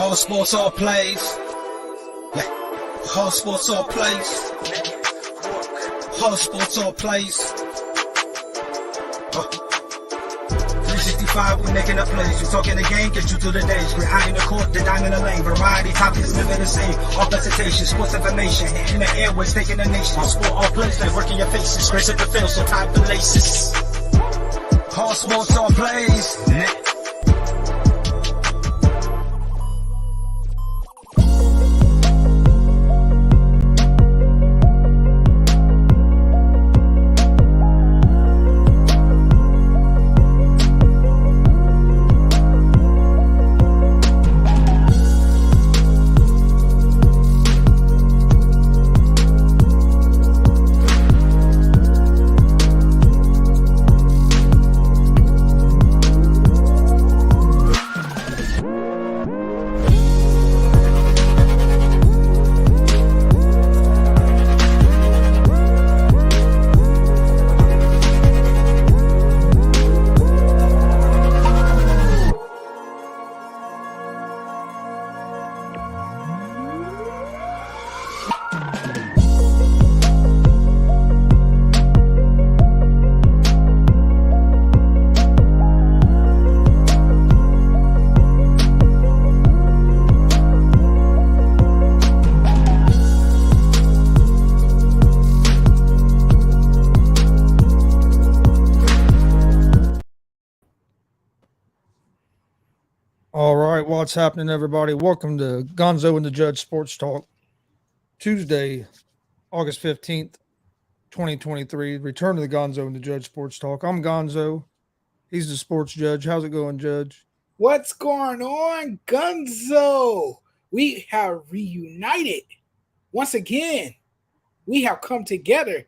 All sports, all plays. Yeah. All sports, all plays. All sports, all plays. 365, we making a plays. You talking the game, get you through the days. We're high in the court, the dime in the lane. Variety topics, living the same. All presentation, sports information. Hitting the airways, taking the nation. All sport, all plays, like working your faces. Grace at the field, so tie the laces. All sports, all plays. All right, what's happening, everybody? Welcome to Gonzo the Judge Sports Talk, Tuesday, August 15th, 2023. Return to the Gonzo the Judge Sports Talk. I'm Gonzo. He's the sports judge. How's it going, Judge? What's going on, Gonzo? We have reunited. Once again, we have come together,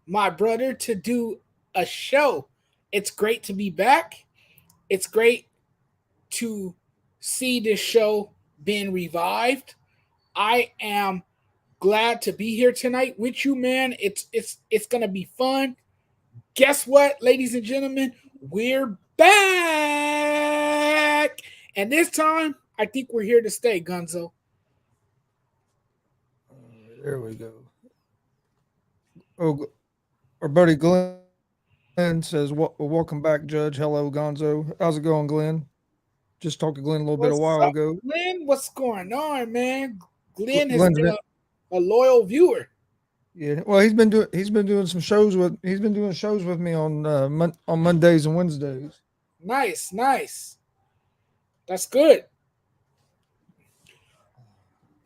my brother, to do a show. It's great to be back. It's great to see this show being revived. I am glad to be here tonight with you, man. It's gonna be fun. Guess what, ladies and gentlemen? We're back, and this time I think we're here to stay, Gonzo. There we go. Oh, our buddy Glenn says, "Welcome back, Judge. Hello, Gonzo. How's it going, Glenn?" Just talked to Glenn a little bit a while ago. Glenn, what's going on, man? Glenn has been a loyal viewer. Yeah, well, he's been doing some shows with me on Mondays and Wednesdays. Nice. That's good.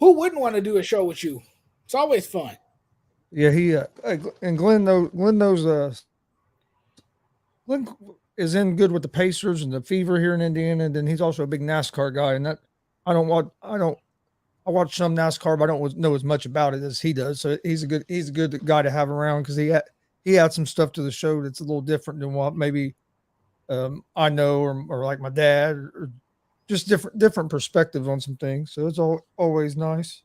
Who wouldn't want to do a show with you? It's always fun. Yeah, and Glenn knows Glenn is in good with the Pacers and the Fever here in Indiana, and then he's also a big NASCAR guy. And that I watch some NASCAR, but I don't know as much about it as he does. So he's a good guy to have around because he had some stuff to the show that's a little different than what maybe I know or like my dad or just different perspectives on some things. So it's always nice.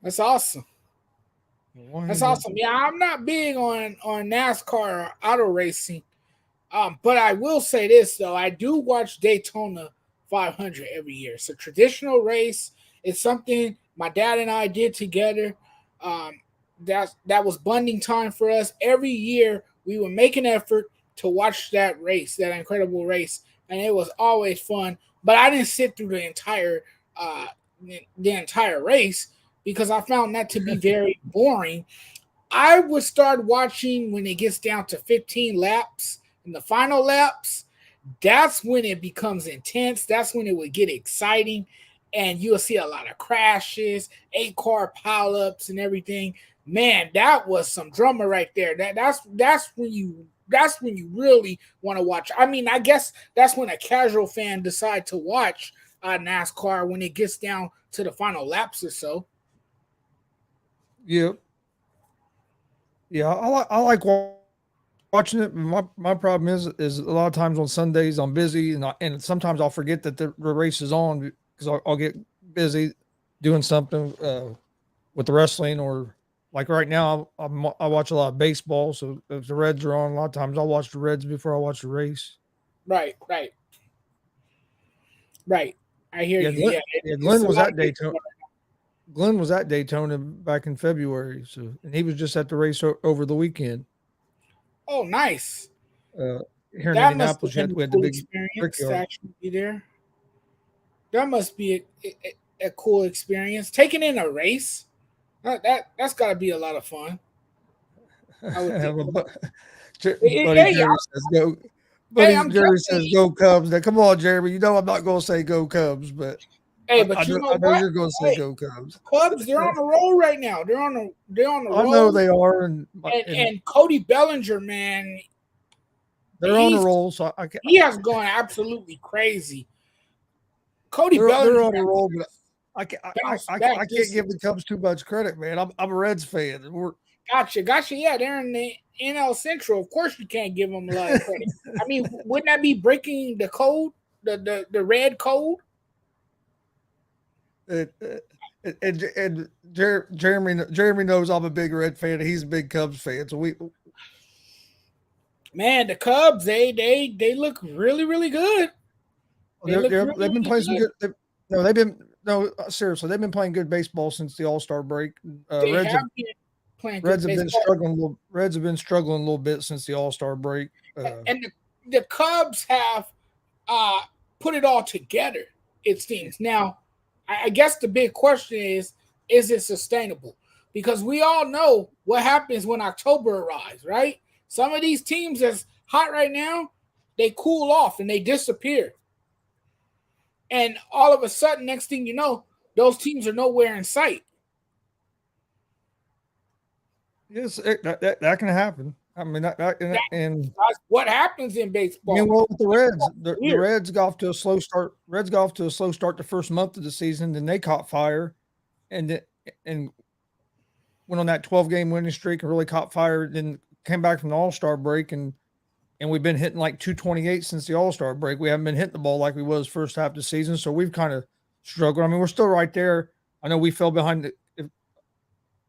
That's awesome. That's awesome. Yeah, I'm not big on NASCAR or auto racing. But I will say this, though. I do watch Daytona 500 every year. It's a traditional race. It's something my dad and I did together. That was bonding time for us. Every year, we would make an effort to watch that race, that incredible race, and it was always fun. But I didn't sit through the entire race because I found that to be very boring. I would start watching when it gets down to 15 laps. In the final laps, that's when it becomes intense. That's when it would get exciting, and you'll see a lot of crashes, 8-car pileups, and everything. Man, that was some drama right there. That's when you really want to watch. I mean, I guess that's when a casual fan decide to watch NASCAR when it gets down to the final laps or so. Yeah, I like watching it. My problem is a lot of times on Sundays I'm busy and sometimes I'll forget that the race is on because I'll get busy doing something with the wrestling or like right now I watch a lot of baseball. So if the Reds are on, a lot of times I'll watch the Reds before I watch the race. Right. I hear Yeah, you. Glenn It's a was lot at of Daytona. baseball. Glenn was at Daytona back in February, so and he was just at the race over the weekend. Oh, nice. Uh, Here in That must have Indianapolis, been we a had the cool big experience to brickyard. actually be there. That must be a cool experience. Taking in a race, that's got to be a lot of fun. I would think. Buddy Hey, Jerry says go. hey, Buddy I'm Jerry telling says you. go Cubs. Now come on, Jeremy. You know I'm not going to say go Cubs, but Hey, but you I know know what? you're going to say Hey, go Cubs. Cubs, they're on the roll right now. They're on the I know roll. they are, and And Cody Bellinger, man, they're on a he's roll. So I can't. he has gone absolutely crazy. Cody They're Bellinger on a has roll, but bounced back. I can't give the Cubs too much credit, man. I'm a Reds fan. And Gotcha. Yeah, they're in the NL Central. Of course, you can't give them a lot of credit. I mean, wouldn't that be breaking the code, the red code? and Jeremy knows I'm a big Red fan. He's a big Cubs fan. So Man, the Cubs, they look really, really good. They look really, they've been really playing some good. good. Seriously, they've been playing good baseball since the All-Star break. They have been playing good baseball. Reds have been struggling a little bit since the All-Star break. And the Cubs have put it all together, it seems. Now, I guess the big question is it sustainable? Because we all know what happens when October arrives, right? Some of these teams that's hot right now, they cool off and they disappear. And all of a sudden, next thing you know, those teams are nowhere in sight. Yes, that can happen. I mean, and That's what happens in baseball. I mean, well, with the Reds, the Reds got off to a slow start. Reds got off to a slow start the first month of the season. Then they caught fire, and went on that 12-game winning streak and really caught fire. Then came back from the All-Star break, and we've been hitting like 228 since the All-Star break. We haven't been hitting the ball like we was first half of the season, so we've kind of struggled. I mean, we're still right there. I know we fell behind.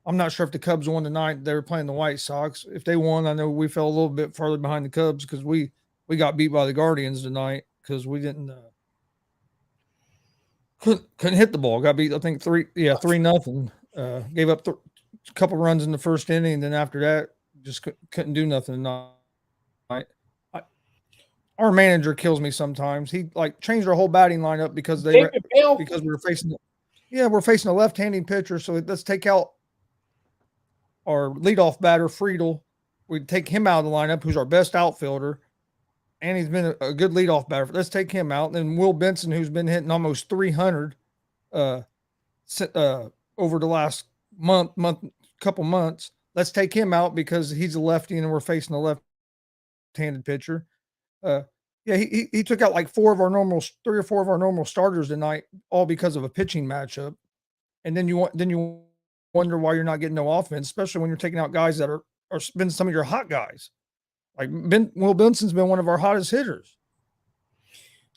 I'm not sure if the Cubs won tonight. They were playing the White Sox. If they won, I know we fell a little bit farther behind the Cubs because we got beat by the Guardians tonight because we didn't couldn't hit the ball. Got beat, I think 3-0. Gave up a couple runs in the first inning, and then after that, just couldn't do nothing tonight. Our manager kills me sometimes. He changed our whole batting lineup because we're facing a left-handed pitcher. So let's take out our leadoff batter, Friedel. We'd take him out of the lineup, who's our best outfielder, and he's been a good leadoff batter. Let's take him out. And then Will Benson, who's been hitting almost 300 over the last couple months. Let's take him out because he's a lefty and we're facing a left-handed pitcher. He took out like 3 or 4 of our normal starters tonight, all because of a pitching matchup. And then you wonder why you're not getting no offense, especially when you're taking out guys that are been some of your hot guys. Like Will Benson's been one of our hottest hitters.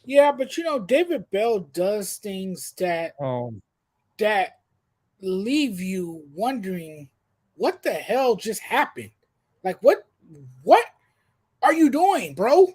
Yeah, but David Bell does things that leave you wondering what the hell just happened. Like what are you doing, bro?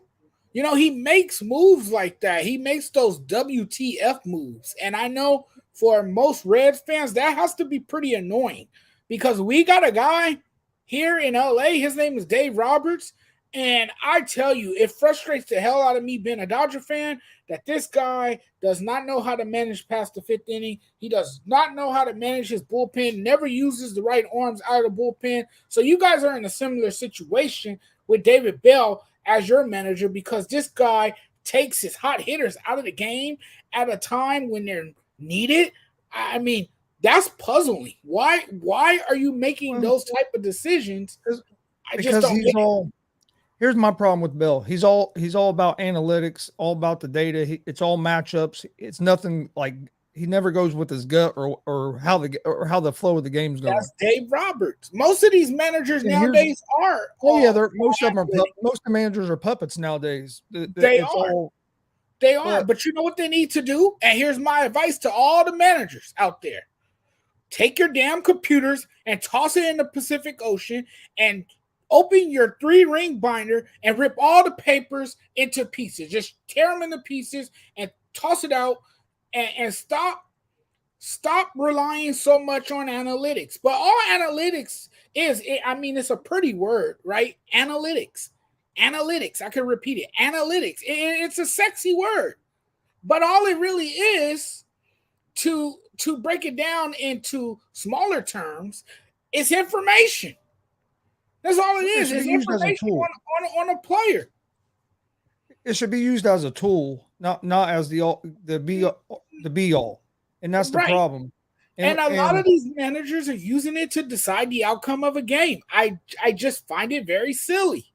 He makes moves like that. He makes those WTF moves. And I know for most Reds fans, that has to be pretty annoying because we got a guy here in LA. His name is Dave Roberts. And I tell you, it frustrates the hell out of me being a Dodger fan that this guy does not know how to manage past the 5th inning. He does not know how to manage his bullpen, never uses the right arms out of the bullpen. So you guys are in a similar situation with David Bell as your manager because this guy takes his hot hitters out of the game at a time when they're needed. I mean, that's puzzling. Why are you making those type of decisions? I just don't Here's my problem with Bill. He's all about analytics, all about the data. It's all matchups. It's nothing like he never goes with his gut or how the flow of the game's going. That's Dave Roberts. Most of these managers nowadays are. Most of the managers are puppets nowadays. They are. But you know what they need to do? And here's my advice to all the managers out there. Take your damn computers and toss it in the Pacific Ocean and open your 3-ring binder and rip all the papers into pieces. Just tear them into pieces and toss it out and stop relying so much on analytics. But all analytics is, it's a pretty word, right? Analytics. I can repeat it. Analytics. It's a sexy word. But all it really is, to break it down into smaller terms, is information. That's all it is. It's information on a player. It should be used as a tool, not as the be all. And that's the problem. And a lot of these managers are using it to decide the outcome of a game. I just find it very silly.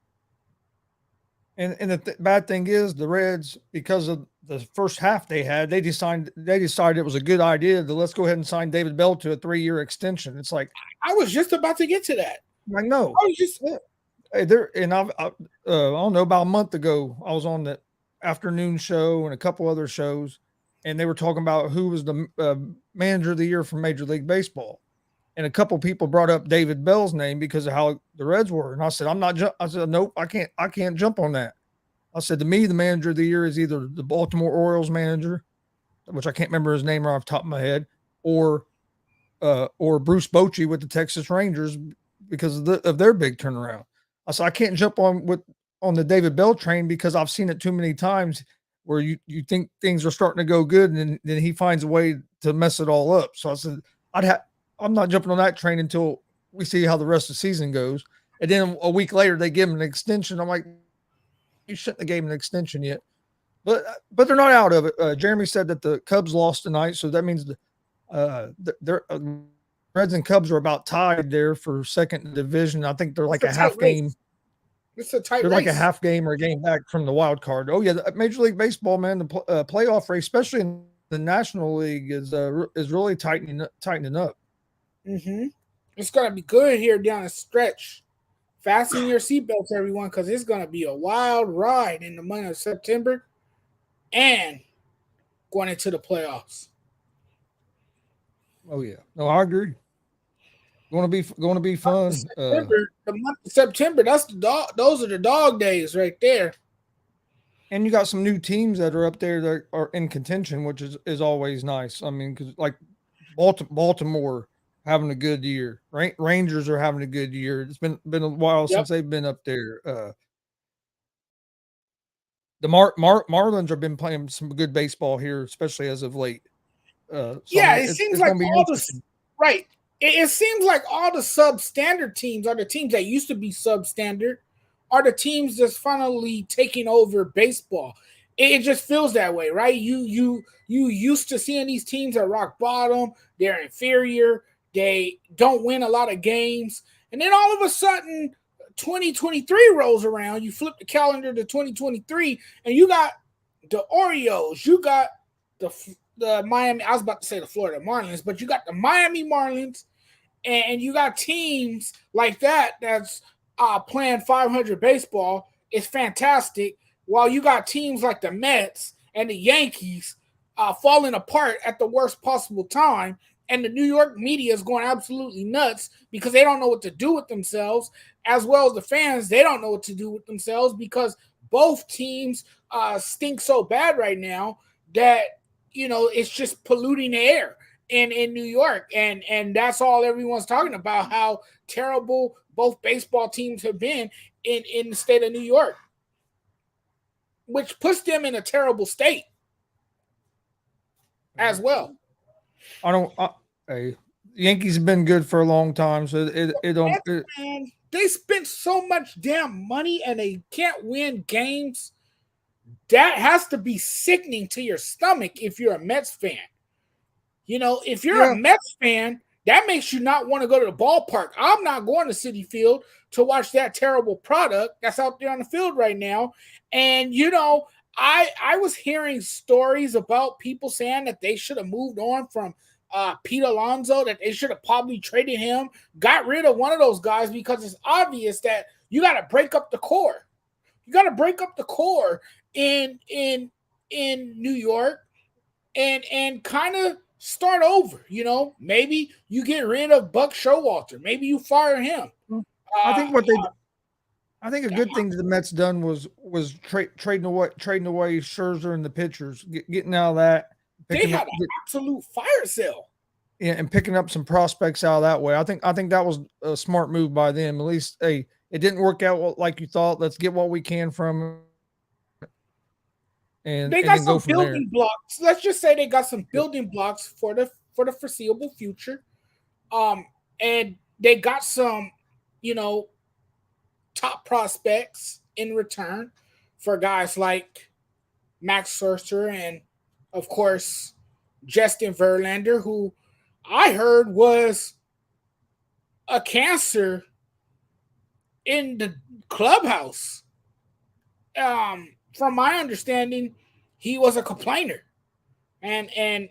And the bad thing is, the Reds, because of the first half they had, they decided it was a good idea to let's go ahead and sign David Bell to a 3-year extension. It's like, I was just about to get to that. I know. I was just I don't know, about a month ago, I was on the afternoon show and a couple other shows, and they were talking about who was the manager of the year for Major League Baseball. And a couple people brought up David Bell's name because of how the Reds were. And I said, I said, nope, I can't jump on that. I said, to me, the manager of the year is either the Baltimore Orioles manager, which I can't remember his name right off the top of my head, or Bruce Bochy with the Texas Rangers because of their big turnaround. I said, I can't jump on the David Bell train because I've seen it too many times where you think things are starting to go good and then he finds a way to mess it all up. So I said, I'm not jumping on that train until we see how the rest of the season goes. And then a week later, they give him an extension. I'm like, you shouldn't have gave him an extension yet. But they're not out of it. Jeremy said that the Cubs lost tonight, so that means the Reds and Cubs are about tied there for second division. I think they're like a half game. It's a tight They're race. like a half game or a game back from the wild card. Oh yeah, Major League Baseball, man, the playoff race, especially in the National League, is really tightening up. Mm-hmm. It's gonna be good here down the stretch. Fasten your seatbelts, everyone, because it's gonna be a wild ride in the month of September and going into the playoffs. Oh yeah, no, I agree. Going to be fun. The month of September, that's those are the dog days right there. And you got some new teams that are up there that are in contention, which is always nice. I mean, because like Baltimore having a good year, Rangers are having a good year. It's been a while since they've been up there. The Marlins have been playing some good baseball here, especially as of late. It seems like all the right. It seems like all the substandard teams are the teams that used to be substandard are the teams that's finally taking over baseball. It just feels that way, right? You used to seeing these teams at rock bottom. They're inferior. They don't win a lot of games. And then all of a sudden, 2023 rolls around. You flip the calendar to 2023, and you got the Orioles. You got the Miami. I was about to say the Florida Marlins, but you got the Miami Marlins, and you got teams like that's playing 500 baseball. It's fantastic. While you got teams like the Mets and the Yankees falling apart at the worst possible time, and the New York media is going absolutely nuts because they don't know what to do with themselves, as well as the fans. They don't know what to do with themselves because both teams stink so bad right now that, it's just polluting the air in New York. And that's all everyone's talking about, how terrible both baseball teams have been in the state of New York, which puts them in a terrible state as well. Hey, Yankees have been good for a long time, so they spent so much damn money and they can't win games. That has to be sickening to your stomach if you're a Mets fan. If you're a Mets fan, that makes you not want to go to the ballpark. I'm not going to Citi Field to watch that terrible product that's out there on the field right now. And, I was hearing stories about people saying that they should have moved on from Pete Alonso, that they should have probably traded him, got rid of one of those guys, because it's obvious that you got to break up the core. You got to break up the core in New York and kind of start over. Maybe you get rid of Buck Showalter. Maybe you fire him. I think a good thing that the Mets done was trading away Scherzer and the pitchers, getting out of that, They had an absolute fire sale. Yeah, and picking up some prospects out of that way. I think that was a smart move by them. At least, hey, it didn't work out like you thought. Let's get what we can from it, and they got then go some from building there. blocks. Let's just say they got some building blocks for the foreseeable future. And they got some, top prospects in return for guys like Max Scherzer and, of course, Justin Verlander, who I heard was a cancer in the clubhouse. From my understanding, he was a complainer, and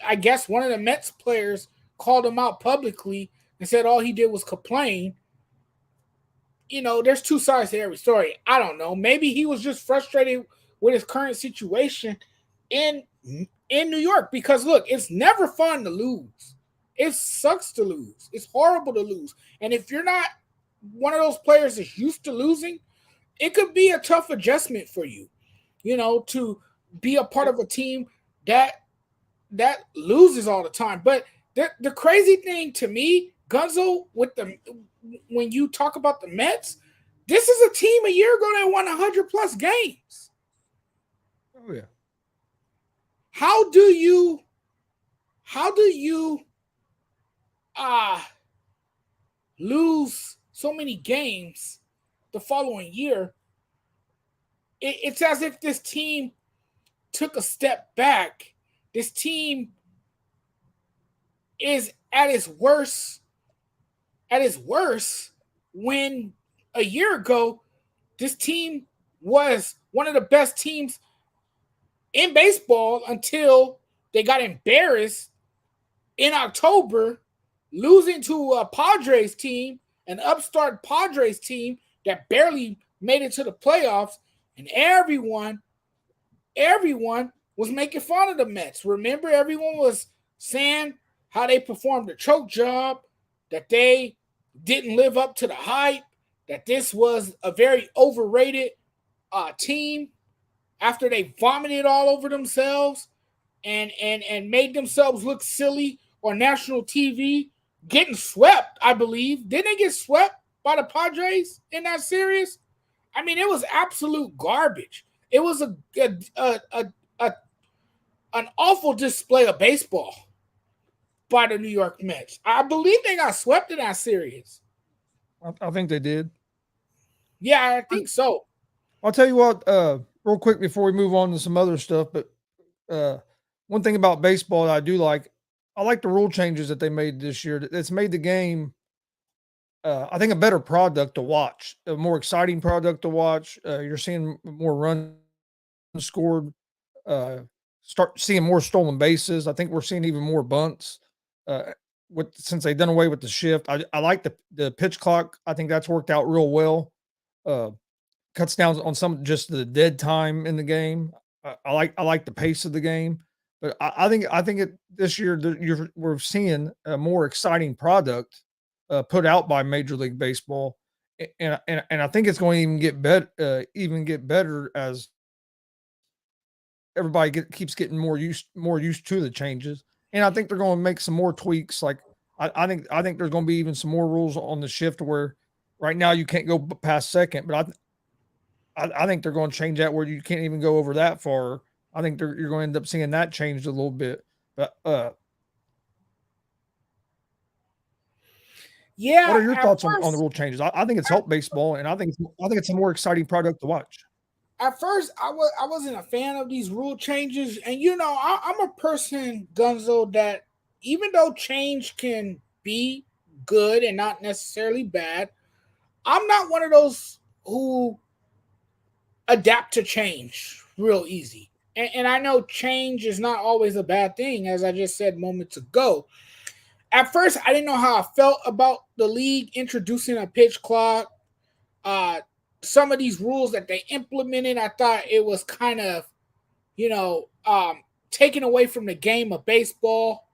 I guess one of the Mets players called him out publicly and said all he did was complain. There's two sides to every story. I don't know. Maybe he was just frustrated with his current situation in New York, because look, it's never fun to lose. It sucks to lose. It's horrible to lose. And if you're not one of those players that's used to losing, it could be a tough adjustment for you, to be a part of a team that loses all the time. But the crazy thing to me, Gonzo, when you talk about the Mets, this is a team a year ago that won 100 plus games. Oh yeah. How do you lose so many games the following year? It's as if this team took a step back. This team is at its worst when a year ago this team was one of the best teams in baseball until they got embarrassed in October, losing to a Padres team, an upstart Padres team that barely made it to the playoffs, and everyone was making fun of the Mets. Remember, everyone was saying how they performed a choke job, that they didn't live up to the hype, that this was a very overrated team after they vomited all over themselves and made themselves look silly on national TV, getting swept, I believe. Didn't they get swept by the Padres in that series? I mean, it was absolute garbage. It was an awful display of baseball by the New York Mets. I believe they got swept in that series. I think they did. Yeah, I think so. I'll tell you what, real quick before we move on to some other stuff, but one thing about baseball that I do like, I like the rule changes that they made this year. It's made the game, I think, a better product to watch, a more exciting product to watch. You're seeing more runs scored, start seeing more stolen bases. I think we're seeing even more bunts. Since they've done away with the shift, I like the pitch clock. I think that's worked out real well. Cuts down on some just the dead time in the game. I like the pace of the game, but I think this year we're seeing a more exciting product put out by Major League Baseball, and I think it's going to even get better as everybody keeps getting more used to the changes. And I think they're going to make some more tweaks. Like I think there's going to be even some more rules on the shift where right now you can't go past second, but I think they're going to change that where you can't even go over that far. I think you're going to end up seeing that changed a little bit. But yeah, what are your thoughts on the rule changes? I think it's helped baseball, and I think it's a more exciting product to watch. At first, I wasn't a fan of these rule changes, and I'm a person, Gonzo, that even though change can be good and not necessarily bad, I'm not one of those who adapt to change real easy. And I know change is not always a bad thing, as I just said moments ago. At first, I didn't know how I felt about the league introducing a pitch clock. Some of these rules that they implemented, I thought it was kind of, taken away from the game of baseball.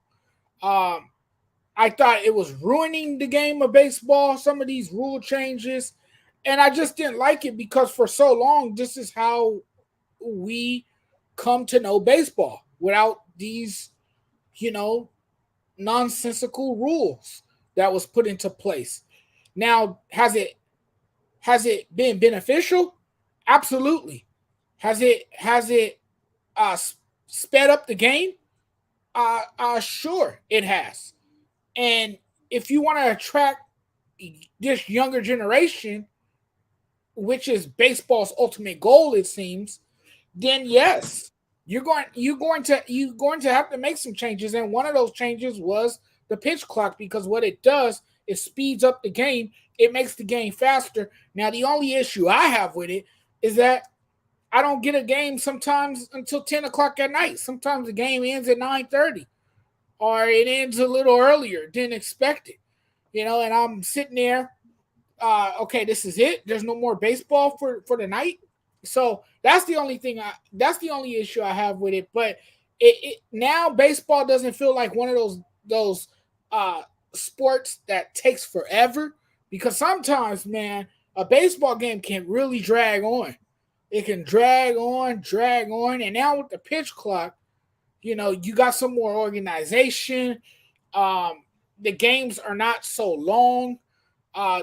I thought it was ruining the game of baseball, some of these rule changes. And I just didn't like it because for so long, this is how we come to know baseball. without these, you know, nonsensical rules that was put into place. Now, has it been beneficial? Absolutely. Has it uh, sped up the game? Sure, it has. And if you want to attract this younger generation, which is baseball's ultimate goal, it seems, then yes, you're going to have to make some changes. And one of those changes was the pitch clock, because what it does is speeds up the game. It makes the game faster. Now, the only issue I have with it is that I don't get a game sometimes until 10 o'clock at night. Sometimes the game ends at 9:30, or it ends a little earlier than expected. And I'm sitting there, okay, this is it. There's no more baseball for the night. So that's the only issue I have with it. But now baseball doesn't feel like one of those uh, sports that takes forever, because sometimes, man, a baseball game can really drag on. It can drag on, and now with the pitch clock, you got some more organization. The games are not so long. Uh,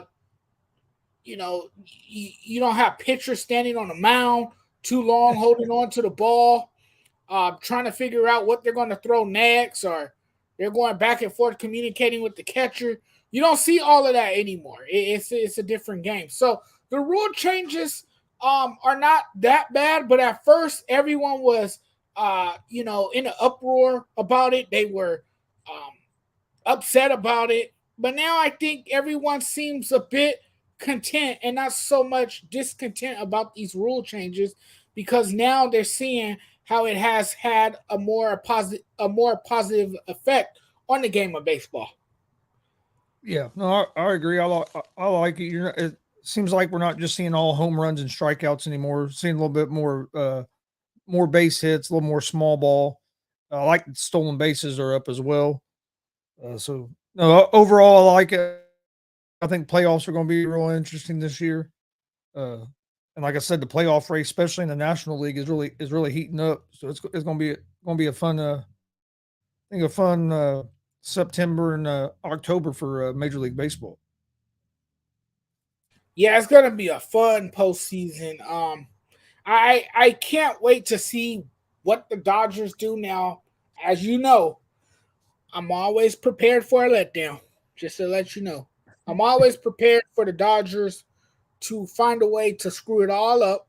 you don't have pitchers standing on the mound too long, holding on to the ball, trying to figure out what they're going to throw next, or they're going back and forth communicating with the catcher. You don't see all of that anymore. It's a different game. So the rule changes are not that bad, but at first everyone was, in an uproar about it. They were upset about it, but now I think everyone seems a bit content and not so much discontent about these rule changes, because now they're seeing how it has had a more positive effect on the game of baseball. Yeah, no, I agree. I like it. It seems like we're not just seeing all home runs and strikeouts anymore. Seeing a little bit more base hits, a little more small ball. I like that stolen bases are up as well. So no, overall, I like it. I think playoffs are going to be real interesting this year. Uh, and like I said, the playoff race, especially in the National League, is really heating up. So it's going to be a fun I think a fun September and October for Major League Baseball. Yeah, it's gonna be a fun postseason. I can't wait to see what the Dodgers do now. As you know, I'm always prepared for a letdown. Just to let you know, I'm always prepared for the Dodgers to find a way to screw it all up,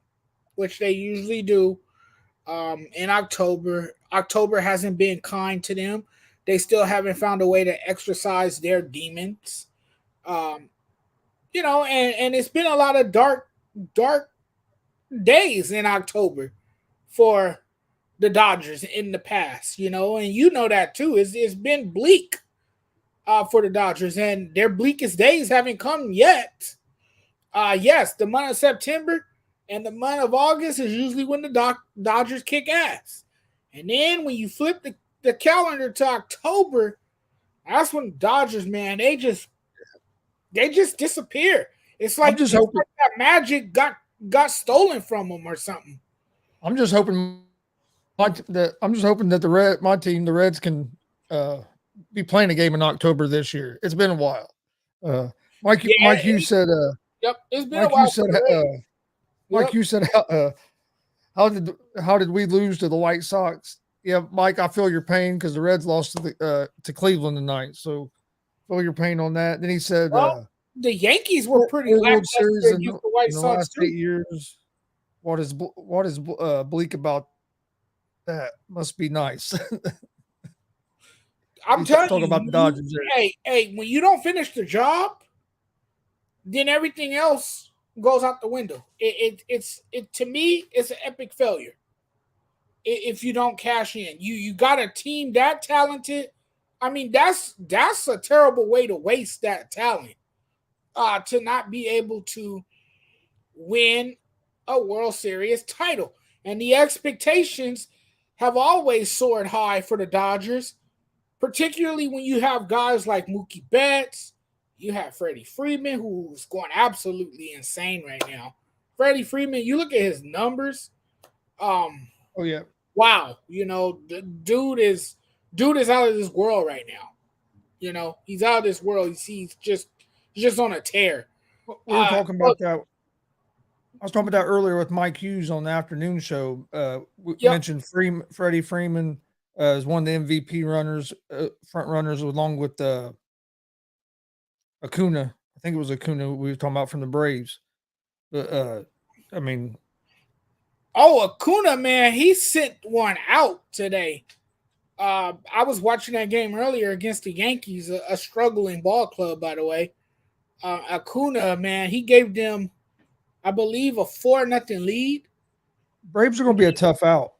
which they usually do. In October, October hasn't been kind to them. They still haven't found a way to exercise their demons. Um, and it's been a lot of dark days in October for the Dodgers in the past, and you know that too. It's been bleak for the Dodgers, and their bleakest days haven't come yet. Yes, the month of September and the month of August is usually when the Dodgers kick ass. And then when you flip the calendar to October, that's when the Dodgers, man, they just disappear. It's I'm like just it's hoping. like that magic got stolen from them or something. I'm just hoping I'm just hoping that my team, the Reds, can uh, be playing a game in October this year. It's been a while. Uh, Yeah, Mike Hughes said. yep. It's been a Mike Hughes while for said. the Reds. Mike Yep. Hughes said. How did we lose to the White Sox? Yeah, Mike, I feel your pain because the Reds lost to Cleveland tonight. So feel your pain on that. Then he said, Well, the Yankees were four pretty World Series lackluster against the White in the Sox last too. 8 years. What is bleak about that? Must be nice. I'm He's telling talking you, about the Dodgers there. hey, when you don't finish the job, then everything else goes out the window. It to me, it's an epic failure if you don't cash in. You got a team that talented. I mean, that's a terrible way to waste that talent. To not be able to win a World Series title. And the expectations have always soared high for the Dodgers, particularly when you have guys like Mookie Betts. You have Freddie Freeman, who's going absolutely insane right now. Freddie Freeman, you look at his numbers. Um, Oh yeah, wow, the dude is out of this world right now. He's out of this world. He's just on a tear. We were talking But about that. I was talking about that earlier with Mike Hughes on the afternoon show. We yep. mentioned Freddie Freeman as one of the MVP runners, front runners, along with Acuna. I think it was Acuna we were talking about from the Braves. But I mean, Oh, Acuna, man, he sent one out today. I was watching that game earlier against the Yankees, a struggling ball club, by the way. Acuna, man, he gave them, I believe, a 4-0 lead. Braves are going to be a tough out.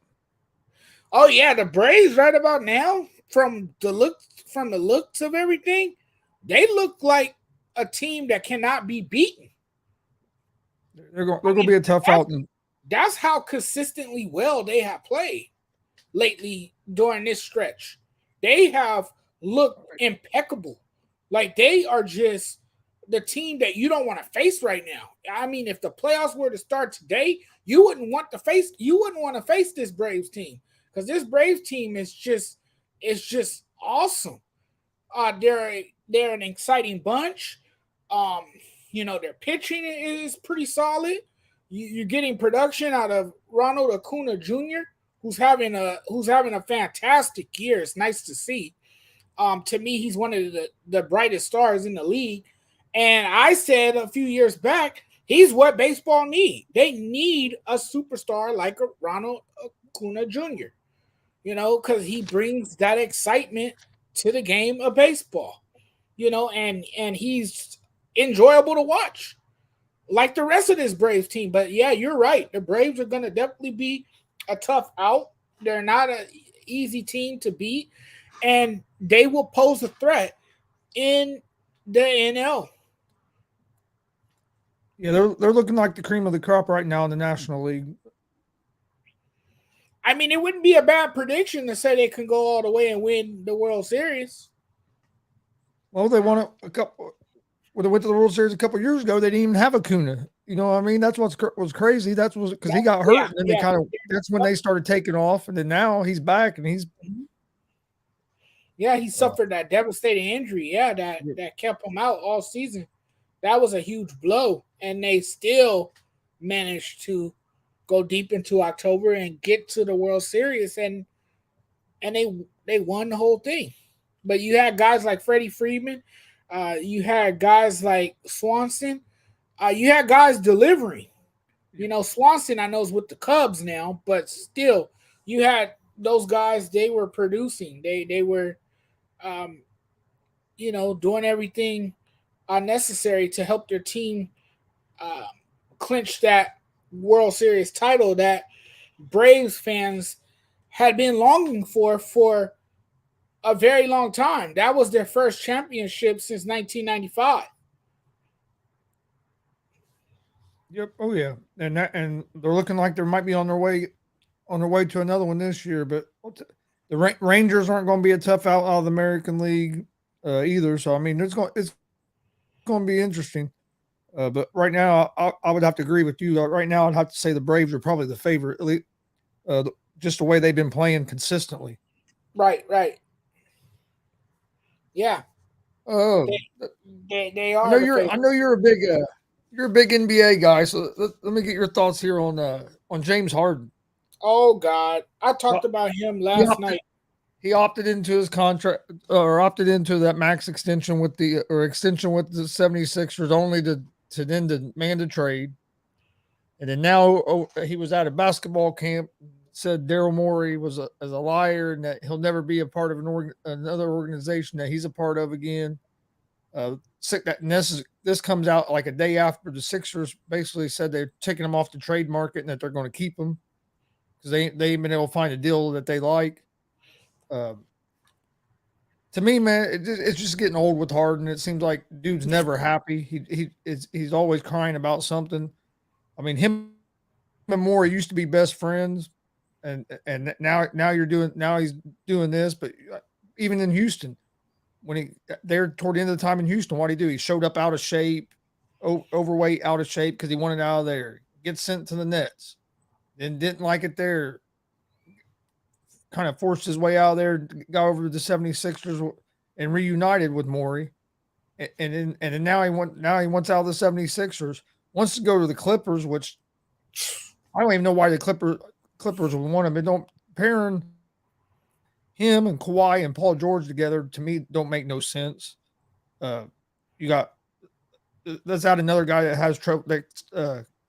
Oh yeah, the Braves right about now, from the looks of everything, they look like a team that cannot be beaten. They're going to be a tough out. That's how consistently well they have played lately during this stretch. They have looked impeccable. Like they are just the team that you don't want to face right now. I mean, if the playoffs were to start today, you wouldn't want to face this Braves team because this Braves team is just awesome. They're an exciting bunch. Um, their pitching is pretty solid. You're getting production out of Ronald Acuna Jr., who's having a fantastic year. It's nice to see. To me, he's one of the brightest stars in the league. And I said a few years back, he's what baseball need. They need a superstar like a Ronald Acuna Jr. Because he brings that excitement to the game of baseball. And he's enjoyable to watch, like the rest of this Braves team. But yeah, you're right. The Braves are going to definitely be a tough out. They're not an easy team to beat, and they will pose a threat in the NL. Yeah, they're looking like the cream of the crop right now in the National League. I mean, it wouldn't be a bad prediction to say they can go all the way and win the World Series. Well, they won a couple. When they went to the World Series a couple years ago, they didn't even have Acuna. You know what I mean? That's what was crazy. That's was because he got hurt, Yeah, and then they yeah. kind of that's when they started taking off, and then now he's back, and he's Yeah, he suffered that devastating injury. Yeah, that kept him out all season. That was a huge blow, and they still managed to go deep into October and get to the World Series, and they won the whole thing. But you had guys like Freddie Freeman, you had guys like Swanson, you had guys delivering. Swanson I know is with the Cubs now, but still, you had those guys. They were producing. They were, um, doing everything necessary to help their team uh, clinch that World Series title that Braves fans had been longing for a very long time. That was their first championship since 1995. yep, oh yeah, and they're looking like they might be on their way to another one this year. But the Rangers aren't going to be a tough out of the American League either. So I mean, it's going to be interesting. But right now, I would have to agree with you. Right now, I'd have to say the Braves are probably the favorite, at least, just the way they've been playing consistently. Right, right. Yeah, Oh, they I are know the you're. I favorite. know you're a big NBA guy. So let me get your thoughts here on James Harden. Oh God, I talked Well, about him he last opted, night. he opted into his contract or opted into that max extension with the 76ers only to then demand a trade. And then now he was at a basketball camp, said Daryl Morey as a liar and that he'll never be a part of another organization that he's a part of again. And this comes out like a day after the Sixers basically said they're taking him off the trade market and that they're going to keep him because they ain't been able to find a deal that they like. Um, to me, man, it's just getting old with Harden. It seems like dude's never happy. He's always crying about something. I mean, him and Moore used to be best friends, and now he's doing this. But even in Houston, when he there toward the end of the time in Houston, what did he do? He showed up out of shape, overweight, out of shape because he wanted out of there. Gets sent to the Nets, then didn't like it there. kind of forced his way out of there, got over to the 76ers and reunited with Morey. And then now he wants out of the 76ers, wants to go to the Clippers, which I don't even know why the Clippers would want him. But don't pairing him and Kawhi and Paul George together, to me, don't make no sense. You got let's add another guy that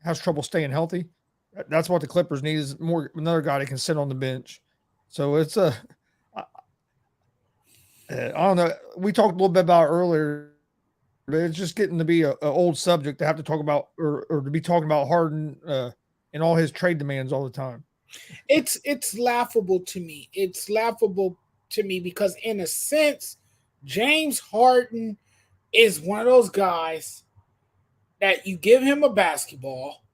has trouble staying healthy. That's what the Clippers need, is another guy that can sit on the bench. So it's I don't know. We talked a little bit about it earlier, but it's just getting to be a old subject to have to talk about or to be talking about Harden and all his trade demands all the time. It's laughable to me. It's laughable to me because in a sense, James Harden is one of those guys that you give him a basketball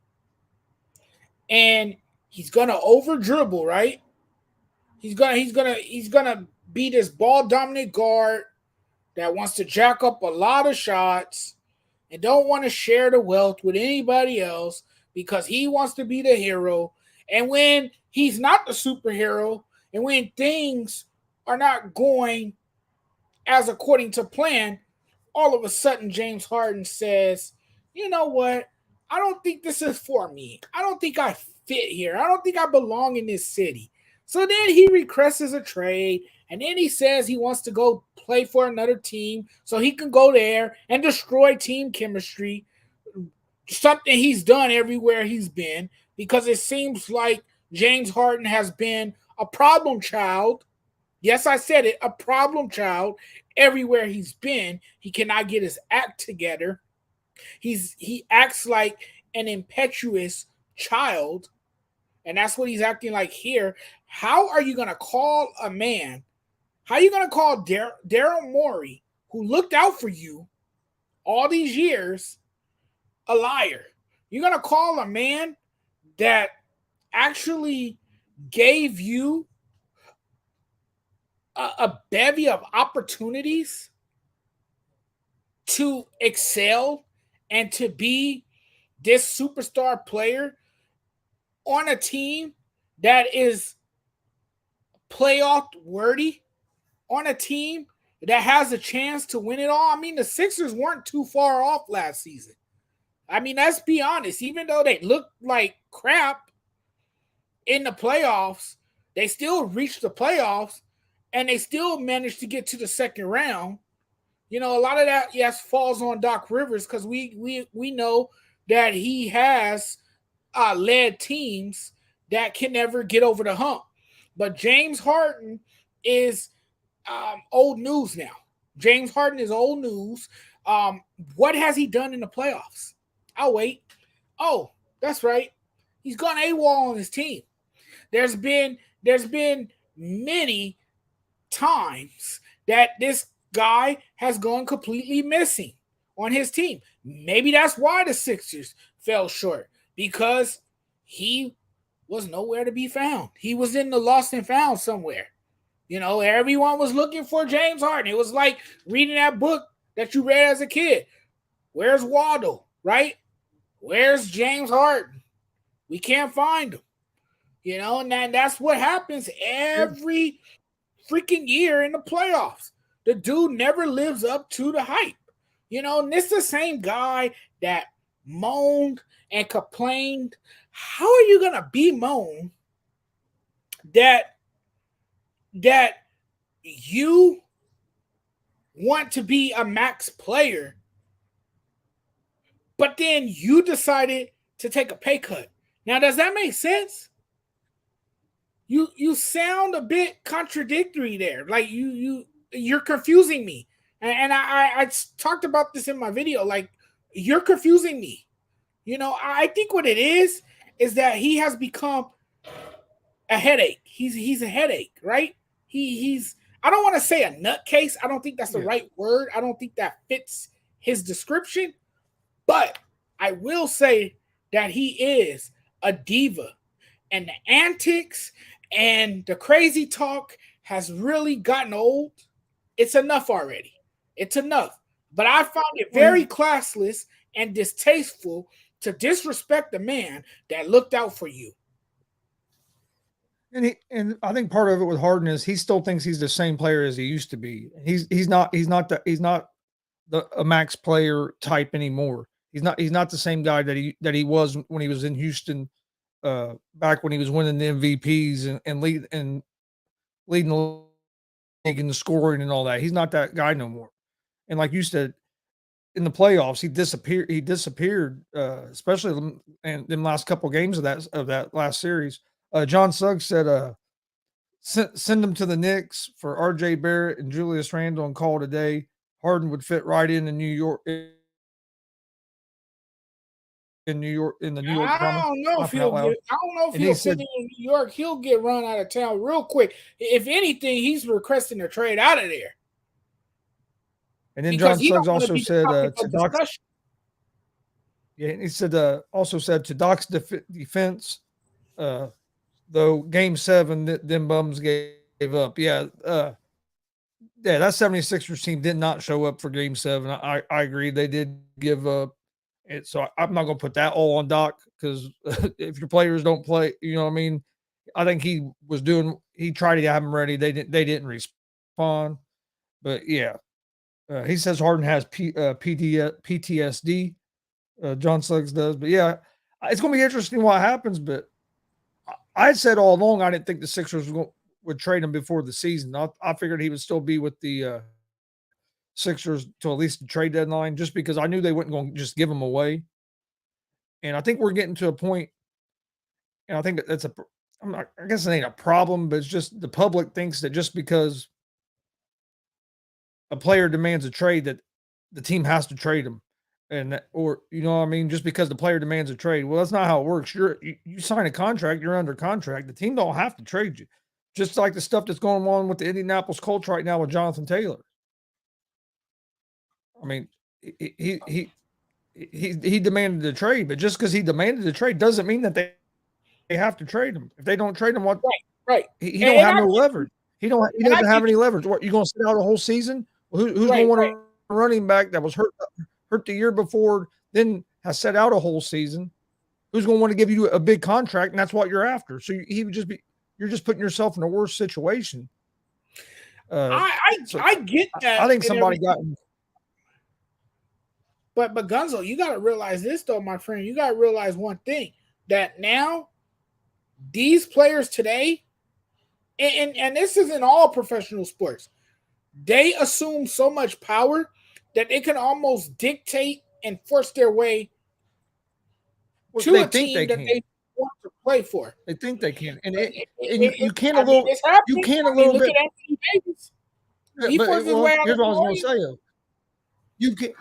and he's gonna over dribble, right? He's gonna be this ball dominant guard that wants to jack up a lot of shots and don't want to share the wealth with anybody else because he wants to be the hero. And when he's not the superhero and when things are not going as according to plan, all of a sudden James Harden says, you know what? I don't think this is for me. I don't think I fit here. I don't think I belong in this city. So then he requests a trade, and then he says he wants to go play for another team so he can go there and destroy team chemistry, something he's done everywhere he's been, because it seems like James Harden has been a problem child. Yes, I said it, a problem child everywhere he's been. He cannot get his act together. He acts like an impetuous child, and that's what he's acting like here. How are you going to call a man? How are you going to call Daryl Morey, who looked out for you all these years, a liar? You're going to call a man that actually gave you a bevy of opportunities to excel and to be this superstar player on a team that is playoff worthy, on a team that has a chance to win it all? I mean, the Sixers weren't too far off last season. I mean, let's be honest. Even though they looked like crap in the playoffs, they still reached the playoffs and they still managed to get to the second round. You know, a lot of that, yes, falls on Doc Rivers because we know that he has led teams that can never get over the hump. But James Harden is old news now. James Harden is old news. What has he done in the playoffs? I'll wait. Oh, that's right. He's gone AWOL on his team. There's been many times that this guy has gone completely missing on his team. Maybe that's why the Sixers fell short, because he was nowhere to be found. He was in the lost and found somewhere. You know, everyone was looking for James Harden. It was like reading that book that you read as a kid. Where's Waldo, right? Where's James Harden? We can't find him. You know, and that's what happens every freaking year in the playoffs. The dude never lives up to the hype. You know, and this is the same guy that moaned and complained. How are you going to bemoan that you want to be a max player, but then you decided to take a pay cut? Now, does that make sense? You sound a bit contradictory there. Like you're confusing me. And I talked about this in my video. Like, you're confusing me. You know, I think what it is that he has become a headache. He's a headache, right? He's I don't want to say a nutcase. I don't think that's the right word. I don't think that fits his description. But I will say that he is a diva. And the antics and the crazy talk has really gotten old. It's enough already. It's enough. But I found it very classless and distasteful to disrespect the man that looked out for you. And I think part of it with Harden is he still thinks he's the same player as he used to be. He's not a max player type anymore. He's not the same guy that he was when he was in Houston, back when he was winning the MVPs and leading the league in the scoring and all that. He's not that guy no more. And like you said, in the playoffs, he disappeared. He disappeared, especially in the last couple of games of that last series. John Suggs said, send him to the Knicks for R.J. Barrett and Julius Randle and call today. Harden would fit right in New York. In New York, in the New York I don't know if he'll fit in New York. He'll get run out of town real quick. If anything, he's requesting a trade out of there. And then John Suggs also said to Doc's, he said also said to Doc's defense, though Game 7, them bums gave up. Yeah, that 76ers team did not show up for Game 7. I agree. They did give up. So I'm not going to put that all on Doc because if your players don't play, you know what I mean? I think he tried to have them ready. They didn't respond. But, yeah. He says Harden has PTSD. John Suggs does. But, yeah, it's going to be interesting what happens. But I said all along I didn't think the Sixers would trade him before the season. I figured he would still be with the Sixers till at least the trade deadline, just because I knew they wouldn't going to just give him away. And I think we're getting to a point, and I think that's I guess it ain't a problem, but it's just the public thinks that just because a player demands a trade that the team has to trade him. Or you know what I mean? Just because the player demands a trade. Well, that's not how it works. You sign a contract, you're under contract. The team don't have to trade you. Just like the stuff that's going on with the Indianapolis Colts right now with Jonathan Taylor. I mean, he demanded a trade, but just because he demanded a trade doesn't mean that they have to trade him. If they don't trade him, what? Right. He don't have no leverage. He doesn't have any leverage. What, you going to sit out a whole season? Well, who's going to want a running back that was hurt the year before, then has set out a whole season? Who's going to want to give you a big contract, and that's what you're after? So you're just putting yourself in a worse situation. I get that. I think somebody got. But Gonzo, you got to realize this, though, my friend. You got to realize one thing, that now these players today, and this isn't all professional sports, they assume so much power that they can almost dictate and force their way to a team that they want to play for. They think they can, and you can't a little. You can't a little bit. Look at Anthony Davis. He forced his way out. Here's what I was going to say. You can.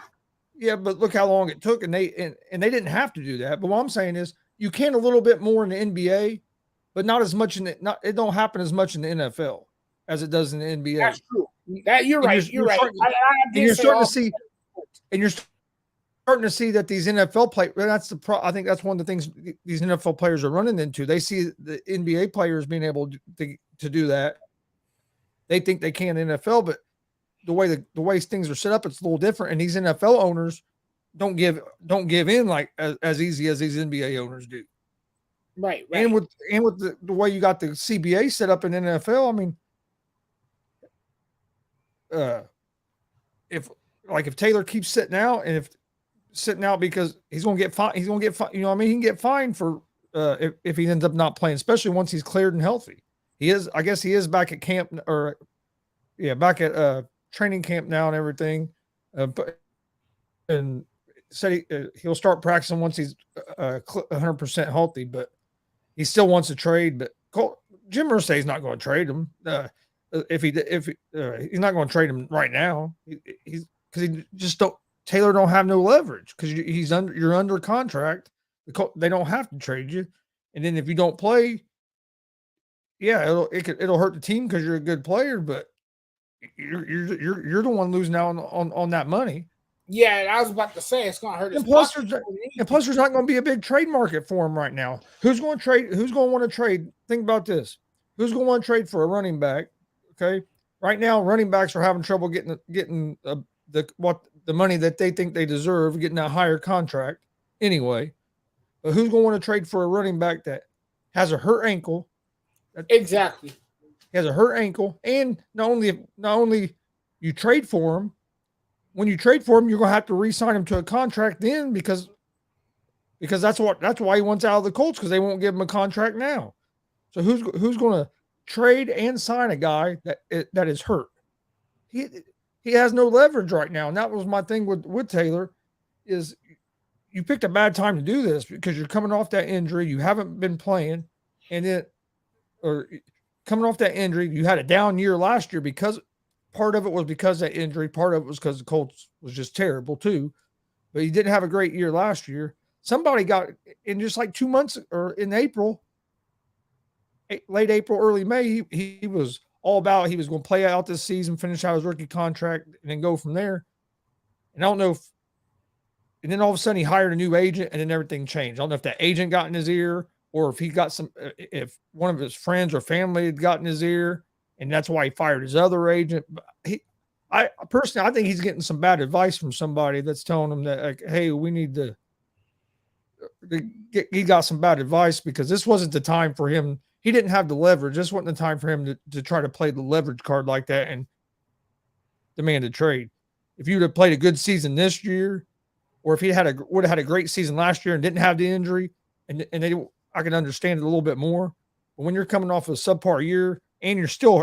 Yeah, but look how long it took, and they didn't have to do that. But what I'm saying is, you can a little bit more in the NBA, but not as much it don't happen as much in the NFL as it does in the NBA. That's true. That you're right. You're right. You're starting to see, and you're starting to see that these NFL players. I think that's one of the things these NFL players are running into. They see the NBA players being able to do that. They think they can in NFL, but the way things are set up, it's a little different. And these NFL owners don't give in like as easy as these NBA owners do. Right. And with the way you got the CBA set up in NFL, I mean, if Taylor keeps sitting out, and because he's going to get fined, you know what I mean? He can get fined for if he ends up not playing, especially once he's cleared and healthy. I guess he is back at camp, back at training camp now and everything. And said he'll start practicing once he's 100% healthy, but he still wants to trade. But Jim Irsay's not going to trade him. If he's not going to trade him right now, Taylor don't have no leverage because you're under contract. They don't have to trade you, and then if you don't play, it'll hurt the team because you're a good player, but you're the one losing out on that money. Yeah, I was about to say it's going to hurt. And plus, there's not going to be a big trade market for him right now. Who's going to trade? Who's going to want to trade? Think about this. Who's going to want to trade for a running back? Okay, right now running backs are having trouble getting the money that they think they deserve, getting a higher contract anyway. But who's going to want to trade for a running back that has a hurt ankle, Exactly. He has a hurt ankle, and not only you trade for him, when you trade for him, you're gonna have to re-sign him to a contract then because that's why he wants out of the Colts, because they won't give him a contract now. So who's going to trade and sign a guy that is hurt? He has no leverage right now, and that was my thing with Taylor. Is you picked a bad time to do this because you're coming off that injury, you haven't been playing, and coming off that injury, you had a down year last year because part of it was because of that injury, part of it was because the Colts was just terrible too. But he didn't have a great year last year. Somebody got in just like 2 months or in April, late April, early May, he was all about he was going to play out this season, finish out his rookie contract, and then go from there. And I don't know and then all of a sudden he hired a new agent, and then everything changed. I don't know if that agent got in his ear or if he got if one of his friends or family had gotten his ear, and that's why he fired his other agent. But I personally, I think he's getting some bad advice from somebody that's telling him that, like, hey, we need to he got some bad advice because this wasn't the time for him. He didn't have the leverage. This wasn't the time for him to try to play the leverage card like that and demand a trade. If you'd have played a good season this year, or if he would have had a great season last year and didn't have the injury, I can understand it a little bit more. But when you're coming off a subpar year and you're still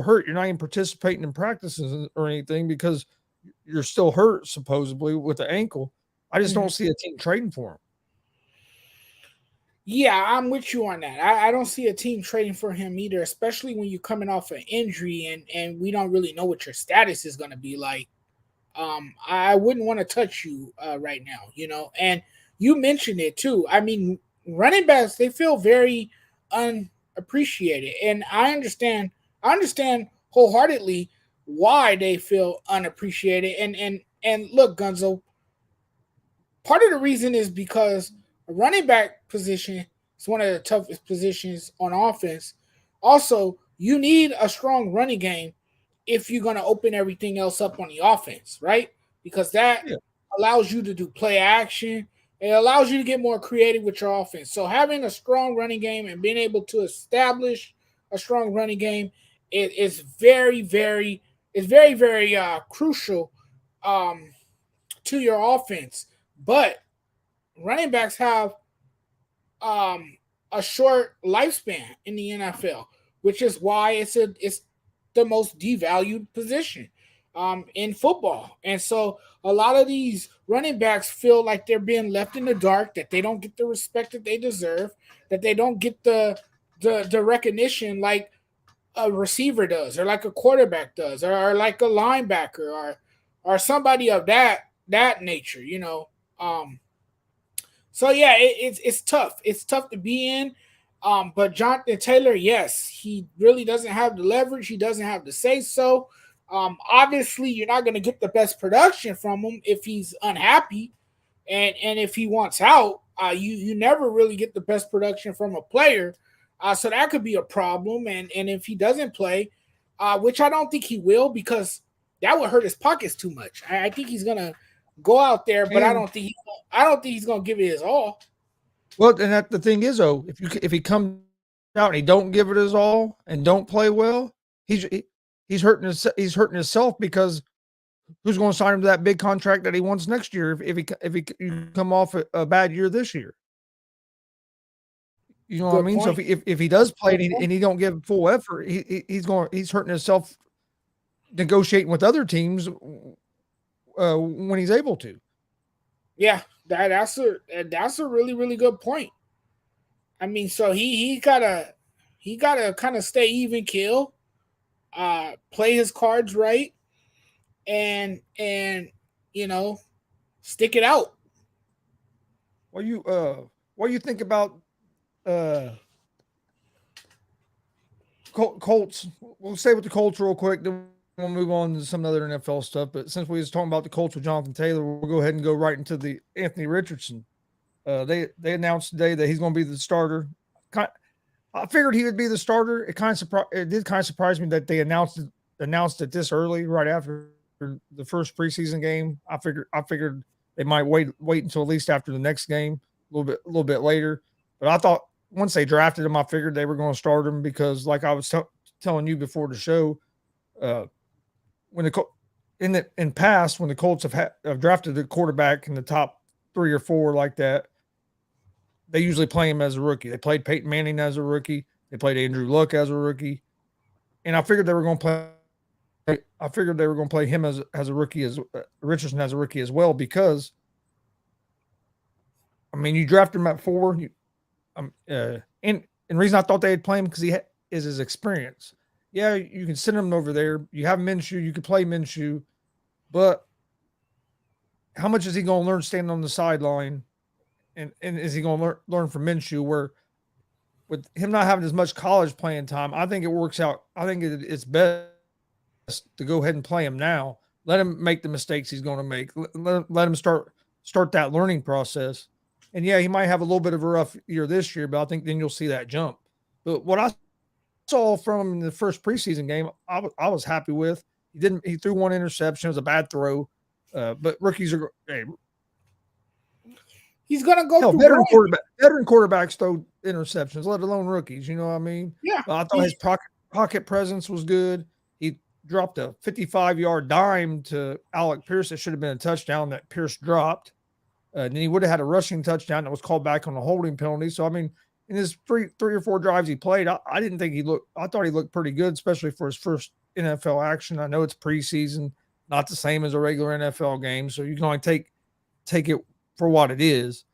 hurt, you're not even participating in practices or anything because you're still hurt supposedly with the ankle. I just don't see a team trading for him. Yeah, I'm with you on that. I don't see a team trading for him either, especially when you're coming off an injury and we don't really know what your status is going to be like. I wouldn't want to touch you right now, And you mentioned it too. I mean, running backs, they feel very unappreciated, and I understand wholeheartedly why they feel unappreciated. And look, Gonzo, part of the reason is because a running back position is one of the toughest positions on offense. Also, you need a strong running game if you're going to open everything else up on the offense, right? Because that allows you to do play action. It allows you to get more creative with your offense. So having a strong running game and being able to establish a strong running game is very, very crucial to your offense. But running backs have a short lifespan in the NFL, which is why it's the most devalued position in football. And so a lot of these running backs feel like they're being left in the dark, that they don't get the respect that they deserve, that they don't get the recognition like a receiver does, or like a quarterback does, or like a linebacker, or somebody of that nature, So yeah, it's tough. It's tough to be in. But Jonathan Taylor, yes, he really doesn't have the leverage. He doesn't have the say so. Obviously, you're not going to get the best production from him if he's unhappy, and if he wants out. You never really get the best production from a player, so that could be a problem. And if he doesn't play, which I don't think he will, because that would hurt his pockets too much. I think he's going to go out there, but I don't think he's going to give it his all. Well, and the thing is, though, if he comes out and he don't give it his all and don't play well, he's hurting himself, because who's going to sign him to that big contract that he wants next year if he come off a bad year this year? You know what I mean? Point. So if he does play and he don't give full effort, he's hurting himself negotiating with other teams when he's able to. Yeah, that's a really, really good point. I mean, so he gotta kind of stay even kill, play his cards right, and stick it out. What do you think about Colts? We'll stay with the Colts real quick, then we'll move on to some other NFL stuff. But since we was talking about the Colts with Jonathan Taylor, we'll go ahead and go right into the Anthony Richardson. They announced today that he's going to be the starter. I figured he would be the starter. It did kind of surprise me that they announced it this early, right after the first preseason game. I figured they might wait until at least after the next game, a little bit later. But I thought once they drafted him, I figured they were going to start him because, like I was telling you before the show, when in past when the Colts have drafted a quarterback in the top 3 or 4 like that, they usually play him as a rookie. They played Peyton Manning as a rookie. They played Andrew Luck as a rookie, and I figured they were going to play. I figured they were going to play him as a rookie, as Richardson as a rookie as well, because I mean, you drafted him at 4, and the reason I thought they'd play him because is his experience. Yeah, you can send him over there. You have Minshew, you can play Minshew, but how much is he going to learn standing on the sideline? And is he going to learn from Minshew? Where with him not having as much college playing time, I think it works out. I think it's best to go ahead and play him now. Let him make the mistakes he's going to make. Let him start that learning process. And yeah, he might have a little bit of a rough year this year, but I think then you'll see that jump. But what I saw from him in the first preseason game, I was happy with. He threw 1 interception. It was a bad throw. But rookies are he's gonna go through veteran quarterbacks throw interceptions, let alone rookies. You know what I mean? Yeah. I thought his pocket presence was good. He dropped a 55-yard dime to Alec Pierce that should have been a touchdown that Pierce dropped. And then he would have had a rushing touchdown that was called back on a holding penalty. So I mean, in his three or four drives he played, I didn't think I thought he looked pretty good, especially for his first NFL action. I know it's preseason, not the same as a regular NFL game, so you can only take it for what it is.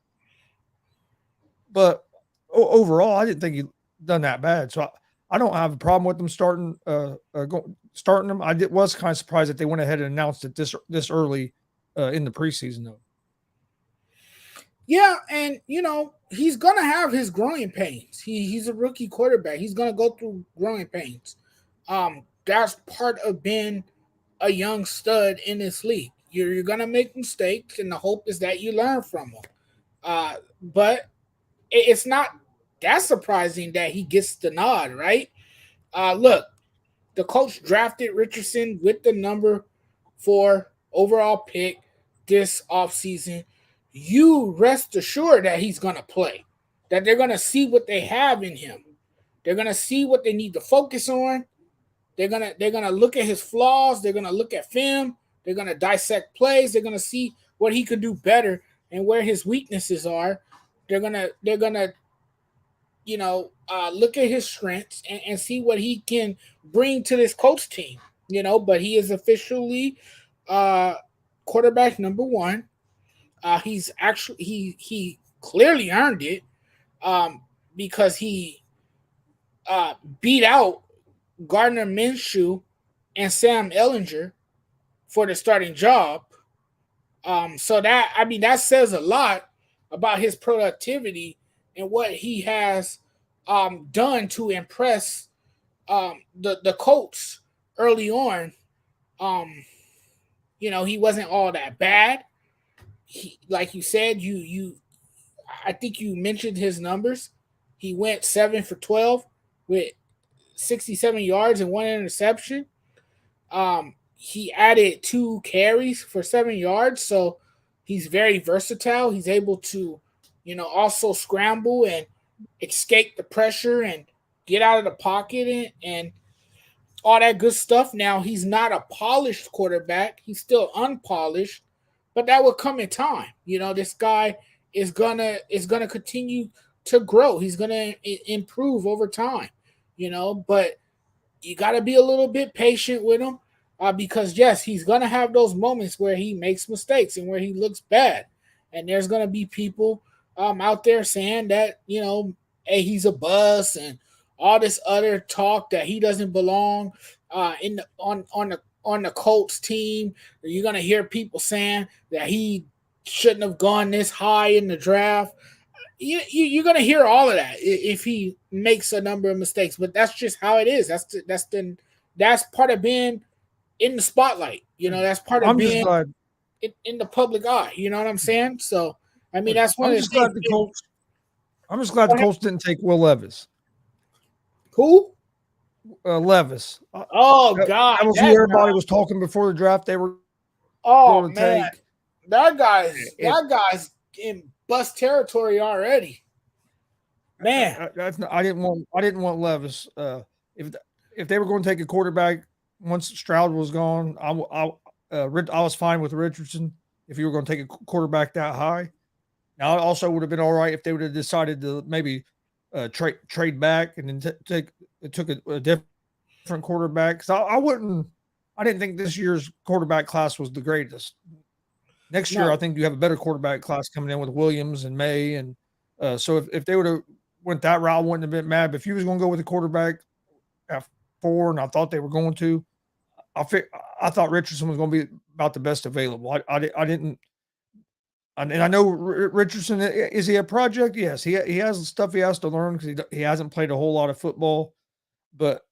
But overall, I didn't think he done that bad. So I don't have a problem with them starting him. I was kind of surprised that they went ahead and announced it this early in the preseason, though. Yeah, and he's gonna have his growing pains. He's a rookie quarterback. He's gonna go through growing pains. That's part of being a young stud in this league. You're gonna make mistakes, and the hope is that you learn from them. But it's not that surprising that he gets the nod, right? Look, the coach drafted Richardson with the number 4 overall pick this offseason. You rest assured that he's going to play, that they're going to see what they have in him. They're going to see what they need to focus on. They're going to look at his flaws. They're going to look at film. They're going to dissect plays. They're going to see what he could do better and where his weaknesses are. They're going to look at his strengths and see what he can bring to this coach team, but he is officially quarterback number 1. He's actually he clearly earned it because he beat out Gardner Minshew and Sam Ehlinger for the starting job. So that says a lot about his productivity and what he has done to impress the Colts early on. He wasn't all that bad. Like you said, I think you mentioned his numbers. He went 7 for 12 with 67 yards and 1 interception. He added 2 carries for 7 yards, so he's very versatile. He's able to, also scramble and escape the pressure and get out of the pocket and all that good stuff. Now, he's not a polished quarterback. He's still unpolished. But that will come in time. This guy is gonna continue to grow. He's gonna improve over time. But you got to be a little bit patient with him because yes, he's gonna have those moments where he makes mistakes and where he looks bad, and there's gonna be people out there saying that hey, he's a bust and all this other talk that he doesn't belong on the Colts team. You're going to hear people saying that he shouldn't have gone this high in the draft. You're going to hear all of that if he makes a number of mistakes, but that's just how it is. That's part of being in the spotlight. That's part of being in the public eye. You know what I'm saying? So, I mean, that's one of the things. I'm just glad the Colts didn't take Will Levis. Who? Levis. Oh God! That was who everybody was talking before the draft. They were. Oh man, that guy's in bust territory already. Man, I didn't want Levis. If they were going to take a quarterback once Stroud was gone, I was fine with Richardson if you were going to take a quarterback that high. Now, it also would have been all right if they would have decided to maybe trade back and then took a different quarterback. Because I didn't think this year's quarterback class was the greatest. Next year, I no. think you have a better quarterback class coming in with Williams and May, and so if they would have went that route, I wouldn't have been mad. But if you was going to go with a quarterback at 4, and I thought they were going to, I thought Richardson was going to be about the best available. I didn't. And I know Richardson, is he a project? Yes, he has stuff he has to learn because he hasn't played a whole lot of football, but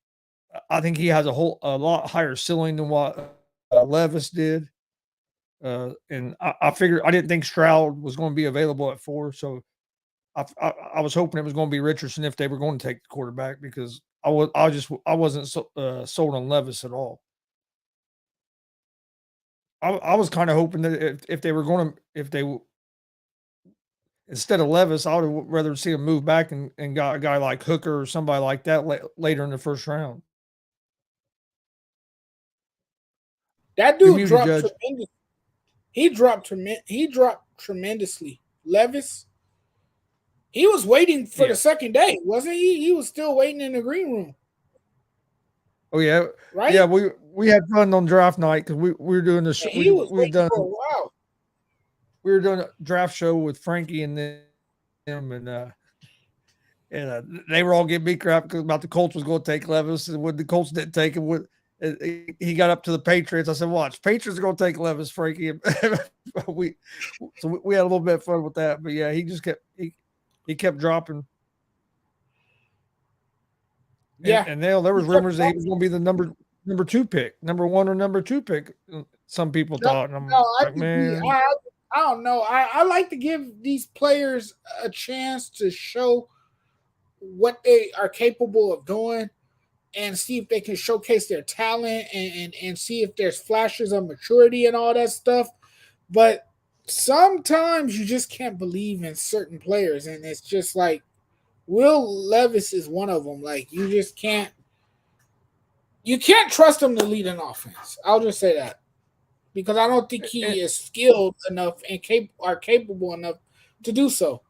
I think he has a lot higher ceiling than what Levis did. And I figured I didn't think Stroud was going to be available at 4, so I was hoping it was going to be Richardson if they were going to take the quarterback because I wasn't sold on Levis at all. I was kind of hoping that if they were going to instead of Levis, I would have rather see him move back and got a guy like Hooker or somebody like that later in the first round. That You're dude muted, dropped Judge. tremendous. He dropped tremendously. Levis, he was waiting for the second day, wasn't he? He was still waiting in the green room. Oh yeah, right? yeah. We had fun on draft night because we were doing the show. And he was waiting for a while. We were doing a draft show with Frankie and them, and they were all giving me crap about the Colts was going to take Levis, and when the Colts didn't take him, he got up to the Patriots. I said, "Watch, Patriots are going to take Levis, Frankie." we had a little bit of fun with that, but yeah, he just kept dropping. Yeah, and there was rumors that he was going to be the number 2 pick, number 1 or number 2 pick. Some people thought, and I'm like, man, I don't know. I like to give these players a chance to show what they are capable of doing and see if they can showcase their talent and see if there's flashes of maturity and all that stuff. But sometimes you just can't believe in certain players, and it's just like Will Levis is one of them. Like you can't trust him to lead an offense. I'll just say that because I don't think he is skilled enough and capable enough to do so.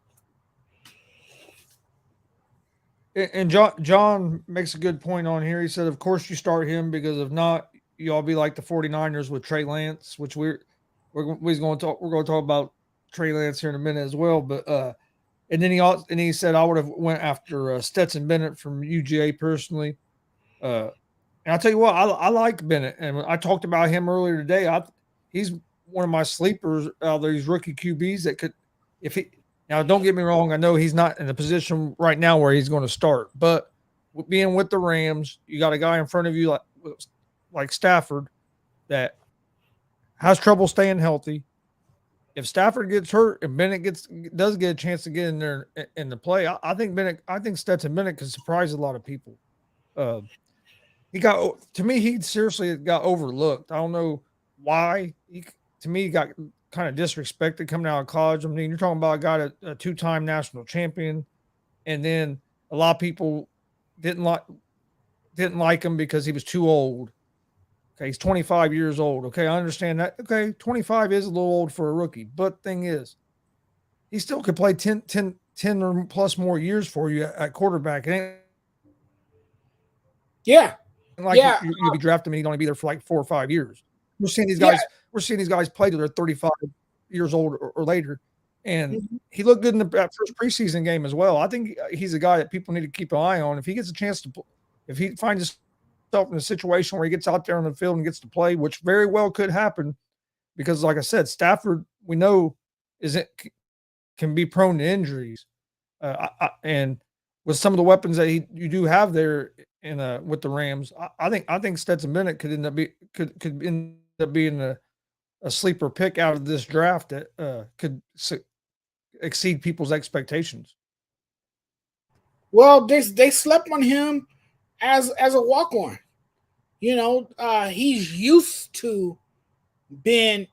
And John makes a good point on here. He said, of course you start him because if not, y'all be like the 49ers with Trey Lance, which we're going to talk about Trey Lance here in a minute as well. But and then he said I would have went after Stetson Bennett from UGA personally. And I'll tell you what, I like Bennett, and I talked about him earlier today. He's one of my sleepers out of these rookie QBs that could, if he. Now, don't get me wrong. I know he's not in a position right now where he's going to start, but being with the Rams, you got a guy in front of you like Stafford that has trouble staying healthy. If Stafford gets hurt and Bennett does get a chance to get in there in the play, I think Stetson Bennett could surprise a lot of people. He seriously got overlooked. I don't know why. He got kind of disrespected coming out of college. I mean, you're talking about a guy, a 2-time national champion, and then a lot of people didn't like him because he was too old. Okay, he's 25 years old. Okay, I understand that. Okay, 25 is a little old for a rookie, but thing is, he still could play 10 or plus more years for you at quarterback. Yeah. You'd be drafting him and he'd only be there for like 4 or 5 years. We're seeing these guys. We're seeing these guys play till they're 35 years old or later, and he looked good in that first preseason game as well. I think he's a guy that people need to keep an eye on. If he gets a chance to, if he finds himself in a situation where he gets out there on the field and gets to play, which very well could happen, because like I said, Stafford we know can be prone to injuries, and with some of the weapons that you do have there with the Rams, I think Stetson Bennett could end up being a sleeper pick out of this draft that could exceed people's expectations. Well, they slept on him as a walk-on. You know, he's used to being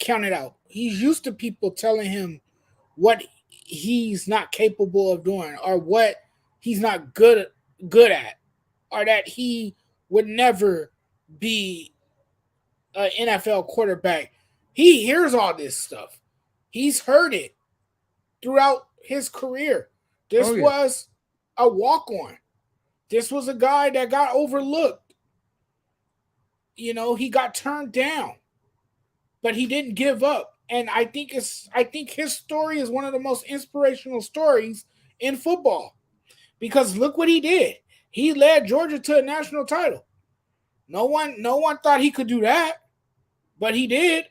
counted out. He's used to people telling him what he's not capable of doing, or what he's not good at, or that he would never be an NFL quarterback. He hears all this stuff. He's heard it throughout his career. This was a walk-on. This was a guy that got overlooked. You know, he got turned down, but he didn't give up. And I think his story is one of the most inspirational stories in football, because look what he did. He led Georgia to a national title. No one thought he could do that, but he did.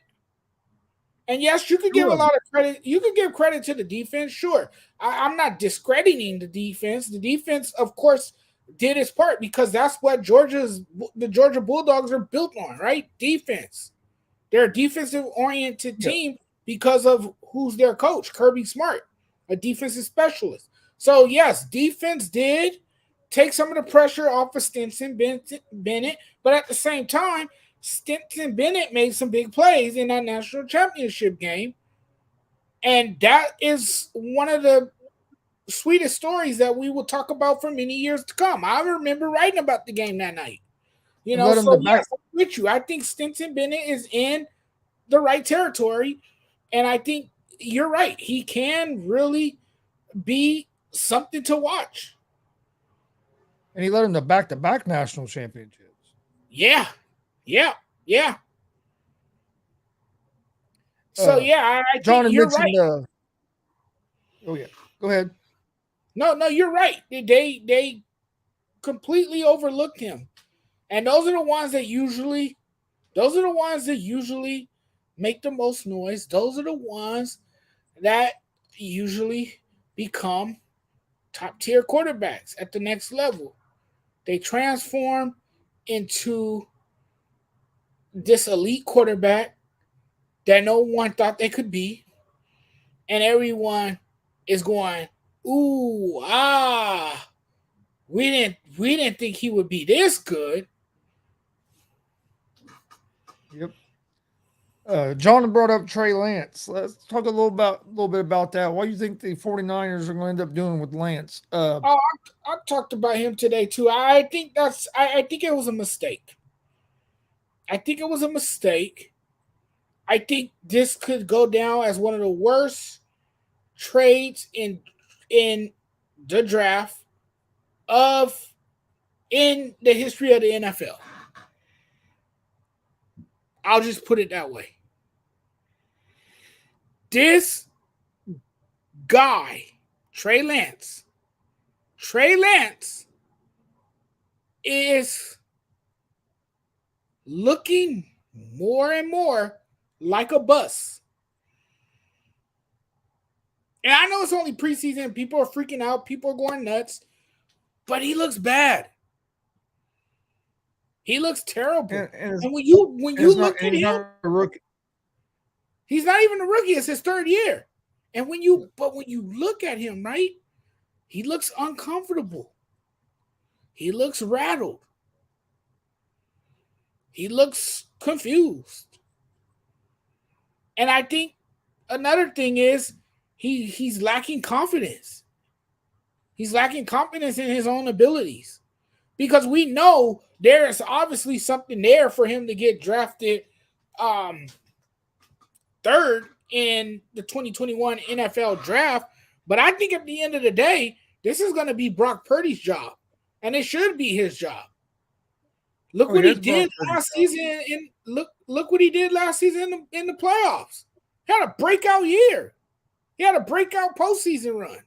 And yes, you could give a lot of credit. You could give credit to the defense. Sure. I'm not discrediting the defense. The defense, of course, did its part, because that's what the Georgia Bulldogs are built on, right? Defense. They're a defensive-oriented team because of who's their coach, Kirby Smart, a defensive specialist. So, yes, defense did take some of the pressure off of Stetson Bennett, but at the same time, Stetson Bennett made some big plays in that national championship game, and that is one of the sweetest stories that we will talk about for many years to come. I remember writing about the game that night. You know, so yes, I'm with you. I think Stetson Bennett is in the right territory, and I think you're right. He can really be something to watch. And he led him to back-to-back national championships. Yeah. So, I John think you're right. Oh, yeah. Go ahead. No, you're right. They completely overlooked him. And those are the ones that usually make the most noise. Those are the ones that usually become top-tier quarterbacks at the next level. They transform into this elite quarterback that no one thought they could be. And everyone is going, ooh, we didn't think he would be this good. Yep. John brought up Trey Lance. Let's talk a little bit about that. What do you think the 49ers are going to end up doing with Lance? I talked about him today too. I think it was a mistake. I think this could go down as one of the worst trades in the draft in the history of the NFL. I'll just put it that way. This guy, Trey Lance is looking more and more like a bust. And I know it's only preseason. People are freaking out. People are going nuts. But he looks bad. He looks terrible. And when you look at him, he's not even a rookie. It's his third year. And when you look at him, right, he looks uncomfortable. He looks rattled. He looks confused. And I think another thing is he's lacking confidence. He's lacking confidence in his own abilities. Because we know there is obviously something there for him to get drafted third in the 2021 NFL draft. But I think at the end of the day, this is going to be Brock Purdy's job. And it should be his job. Look what he did last season. Look what he did last season in the playoffs. He had a breakout year. He had a breakout postseason run.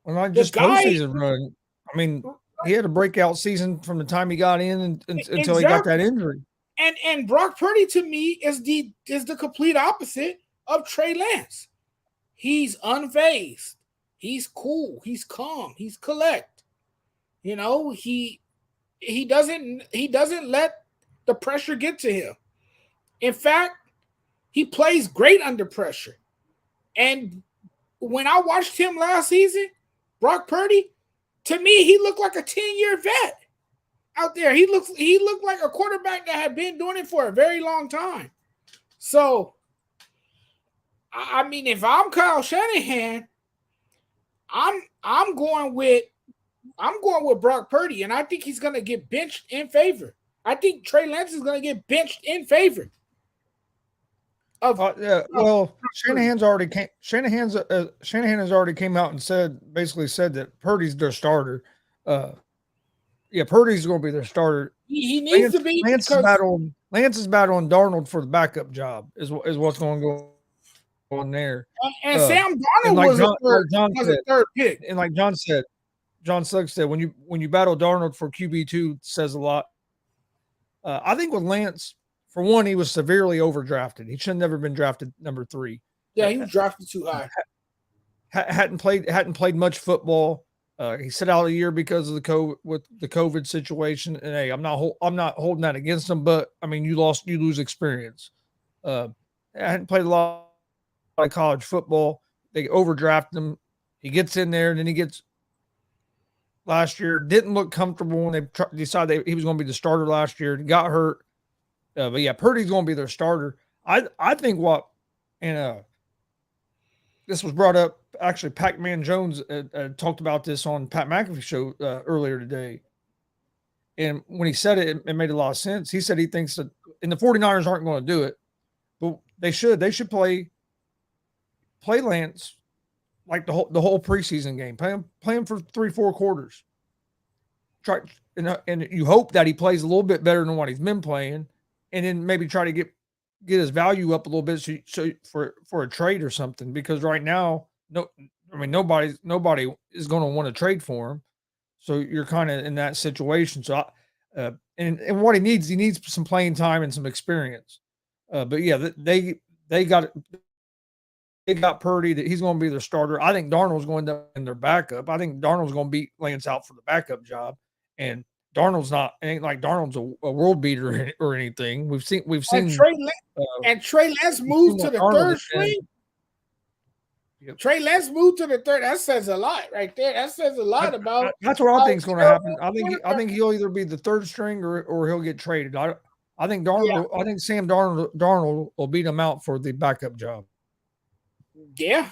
Well, not just postseason run. I mean, he had a breakout season from the time he got in until he got that injury. And Brock Purdy, to me, is the complete opposite of Trey Lance. He's unfazed. He's cool. He's calm. He's collect. You know, he doesn't let the pressure get to him. In fact, he plays great under pressure. And when I watched him last season, Brock Purdy, to me, he looked like a 10-year vet out there. He looked like a quarterback that had been doing it for a very long time. So I mean, if I'm Kyle Shanahan, I'm going with Brock Purdy, and I think he's going to get benched in favor. I think Trey Lance is going to get benched in favor of. Well, Shanahan has already came out and said that Purdy's their starter. Purdy's going to be their starter. He needs to be. Lance is battling Darnold for the backup job. Is what's going to go on there. And Sam Darnold was a third pick. And like John Suggs said, when you battle Darnold for QB2, says a lot. I think with Lance, for one, he was severely overdrafted. He should have never been drafted number 3. Yeah, he was drafted too high. Hadn't played much football. He sat out a year because of the COVID situation. And hey, I'm not holding that against him, but I mean, you lose experience. I hadn't played a lot of college football. They overdrafted him. He gets in there, and then he gets last year. Didn't look comfortable when they decided he was going to be the starter last year. Got hurt. But yeah, Purdy's going to be their starter. I think this was brought up. Actually, Pac-Man Jones talked about this on Pat McAfee show earlier today. And when he said it, it made a lot of sense. He said he thinks that, and the 49ers aren't going to do it, but they should. They should play Lance like the whole preseason game. Play him for 3-4 quarters. Try and you hope that he plays a little bit better than what he's been playing, and then maybe try to get his value up a little bit so for a trade or something. Because right now, nobody is going to want to trade for him. So you're kind of in that situation. So and what he needs some playing time and some experience. But yeah, they got Purdy, that he's going to be their starter. I think Darnold's going to be their backup. I think Darnold's going to beat Lance out for the backup job. And ain't like Darnold's a world beater or anything. We've seen and Trey Lance moved to the third string. Yep. Trey Lance moved to the third. That says a lot right there. That says a lot about. That's what I think is going to happen. I think he'll either be the third string or he'll get traded. I think Darnold. Yeah. I think Sam Darnold will beat him out for the backup job. Yeah,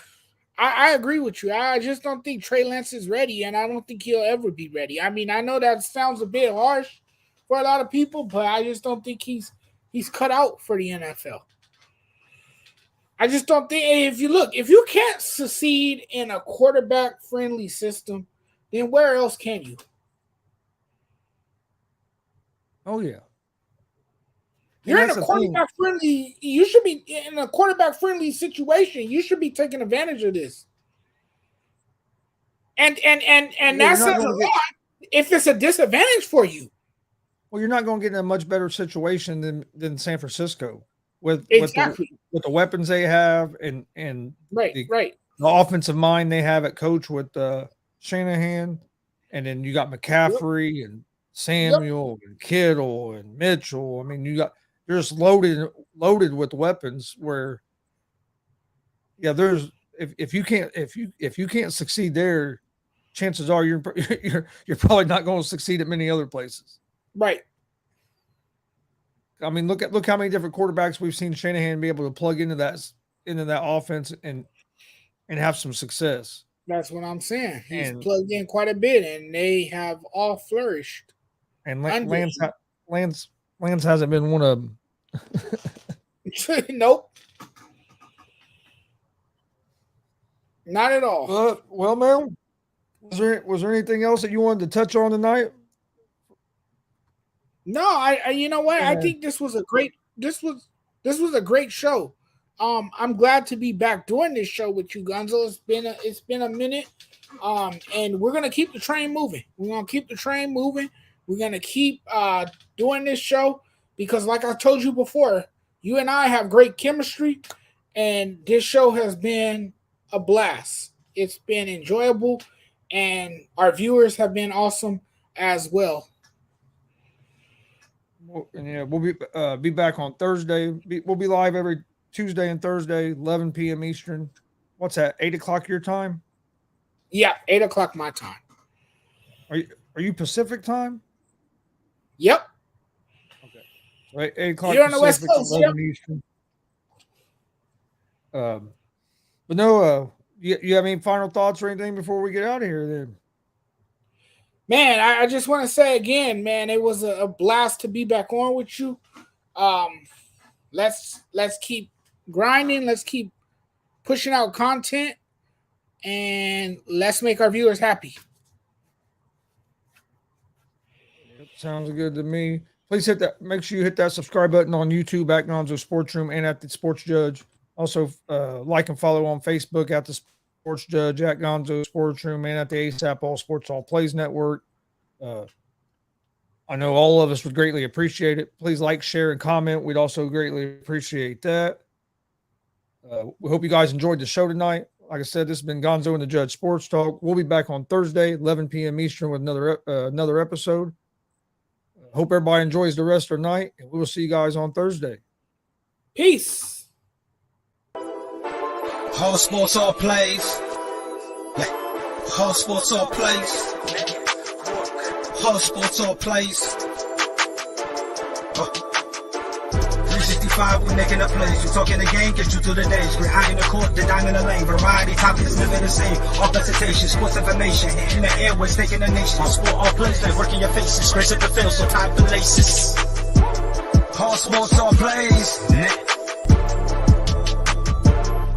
I agree with you. I just don't think Trey Lance is ready, and I don't think he'll ever be ready. I mean, I know that sounds a bit harsh for a lot of people, but I just don't think he's cut out for the NFL. I just don't think if you can't succeed in a quarterback-friendly system, then where else can you? Oh, yeah. You're in a quarterback-friendly – you should be in a quarterback-friendly situation. You should be taking advantage of this. And that says a lot if it's a disadvantage for you. Well, you're not going to get in a much better situation than San Francisco. With the weapons they have and the offensive mind they have at coach with Shanahan, and then you got McCaffrey and Samuel and Kittle and Mitchell. I mean, you're just loaded with weapons. Where, yeah, there's if you can't succeed there, chances are you're probably not going to succeed at many other places. Right. I mean, look how many different quarterbacks we've seen Shanahan be able to plug into that offense and have some success. That's what I'm saying. He's plugged in quite a bit, and they have all flourished. And Lance hasn't been one of them. Nope, not at all. Well, man, was there anything else that you wanted to touch on tonight? No, I you know what? Yeah. I think this was a great show. I'm glad to be back doing this show with you, Gonzo. It's been a minute. And we're gonna keep the train moving. We're gonna keep doing this show because, like I told you before, you and I have great chemistry, and this show has been a blast. It's been enjoyable, and our viewers have been awesome as well. Yeah, we'll be back on Thursday. We'll be live every Tuesday and Thursday, 11 p.m. Eastern. What's that? 8 o'clock your time? Yeah, 8 o'clock my time. Are you Pacific time? Yep. Okay. So 8 o'clock. You're on the West Coast. 11 Eastern. But no, you have any final thoughts or anything before we get out of here? Then, man, I just want to say again, man, it was a blast to be back on with you. Let's keep grinding. Let's keep pushing out content, and let's make our viewers happy. Sounds good to me. Please hit that. Make sure you hit that subscribe button on YouTube at Gonzo Sports Room and at the Sports Judge. Also, like and follow on Facebook at the Sports Judge, at Gonzo Sports Room, and at the ASAP All Sports All Plays Network. I know all of us would greatly appreciate it. Please like, share, and comment. We'd also greatly appreciate that. We hope you guys enjoyed the show tonight. Like I said, this has been Gonzo and the Judge Sports Talk. We'll be back on Thursday, 11 p.m. Eastern, with another episode. Hope everybody enjoys the rest of their night, and we will see you guys on Thursday. Peace. All sports, all plays. All sports, all plays. All sports, all plays. 365, we making a place. We talking the game, get you through the days. We're high in the court, the dime in the lane. Variety topics, living the same. All presentation, sports information. In the airways, taking the nation. All sport, all plays, like working your faces. Grace at the field, so tie the laces. All sports, all plays.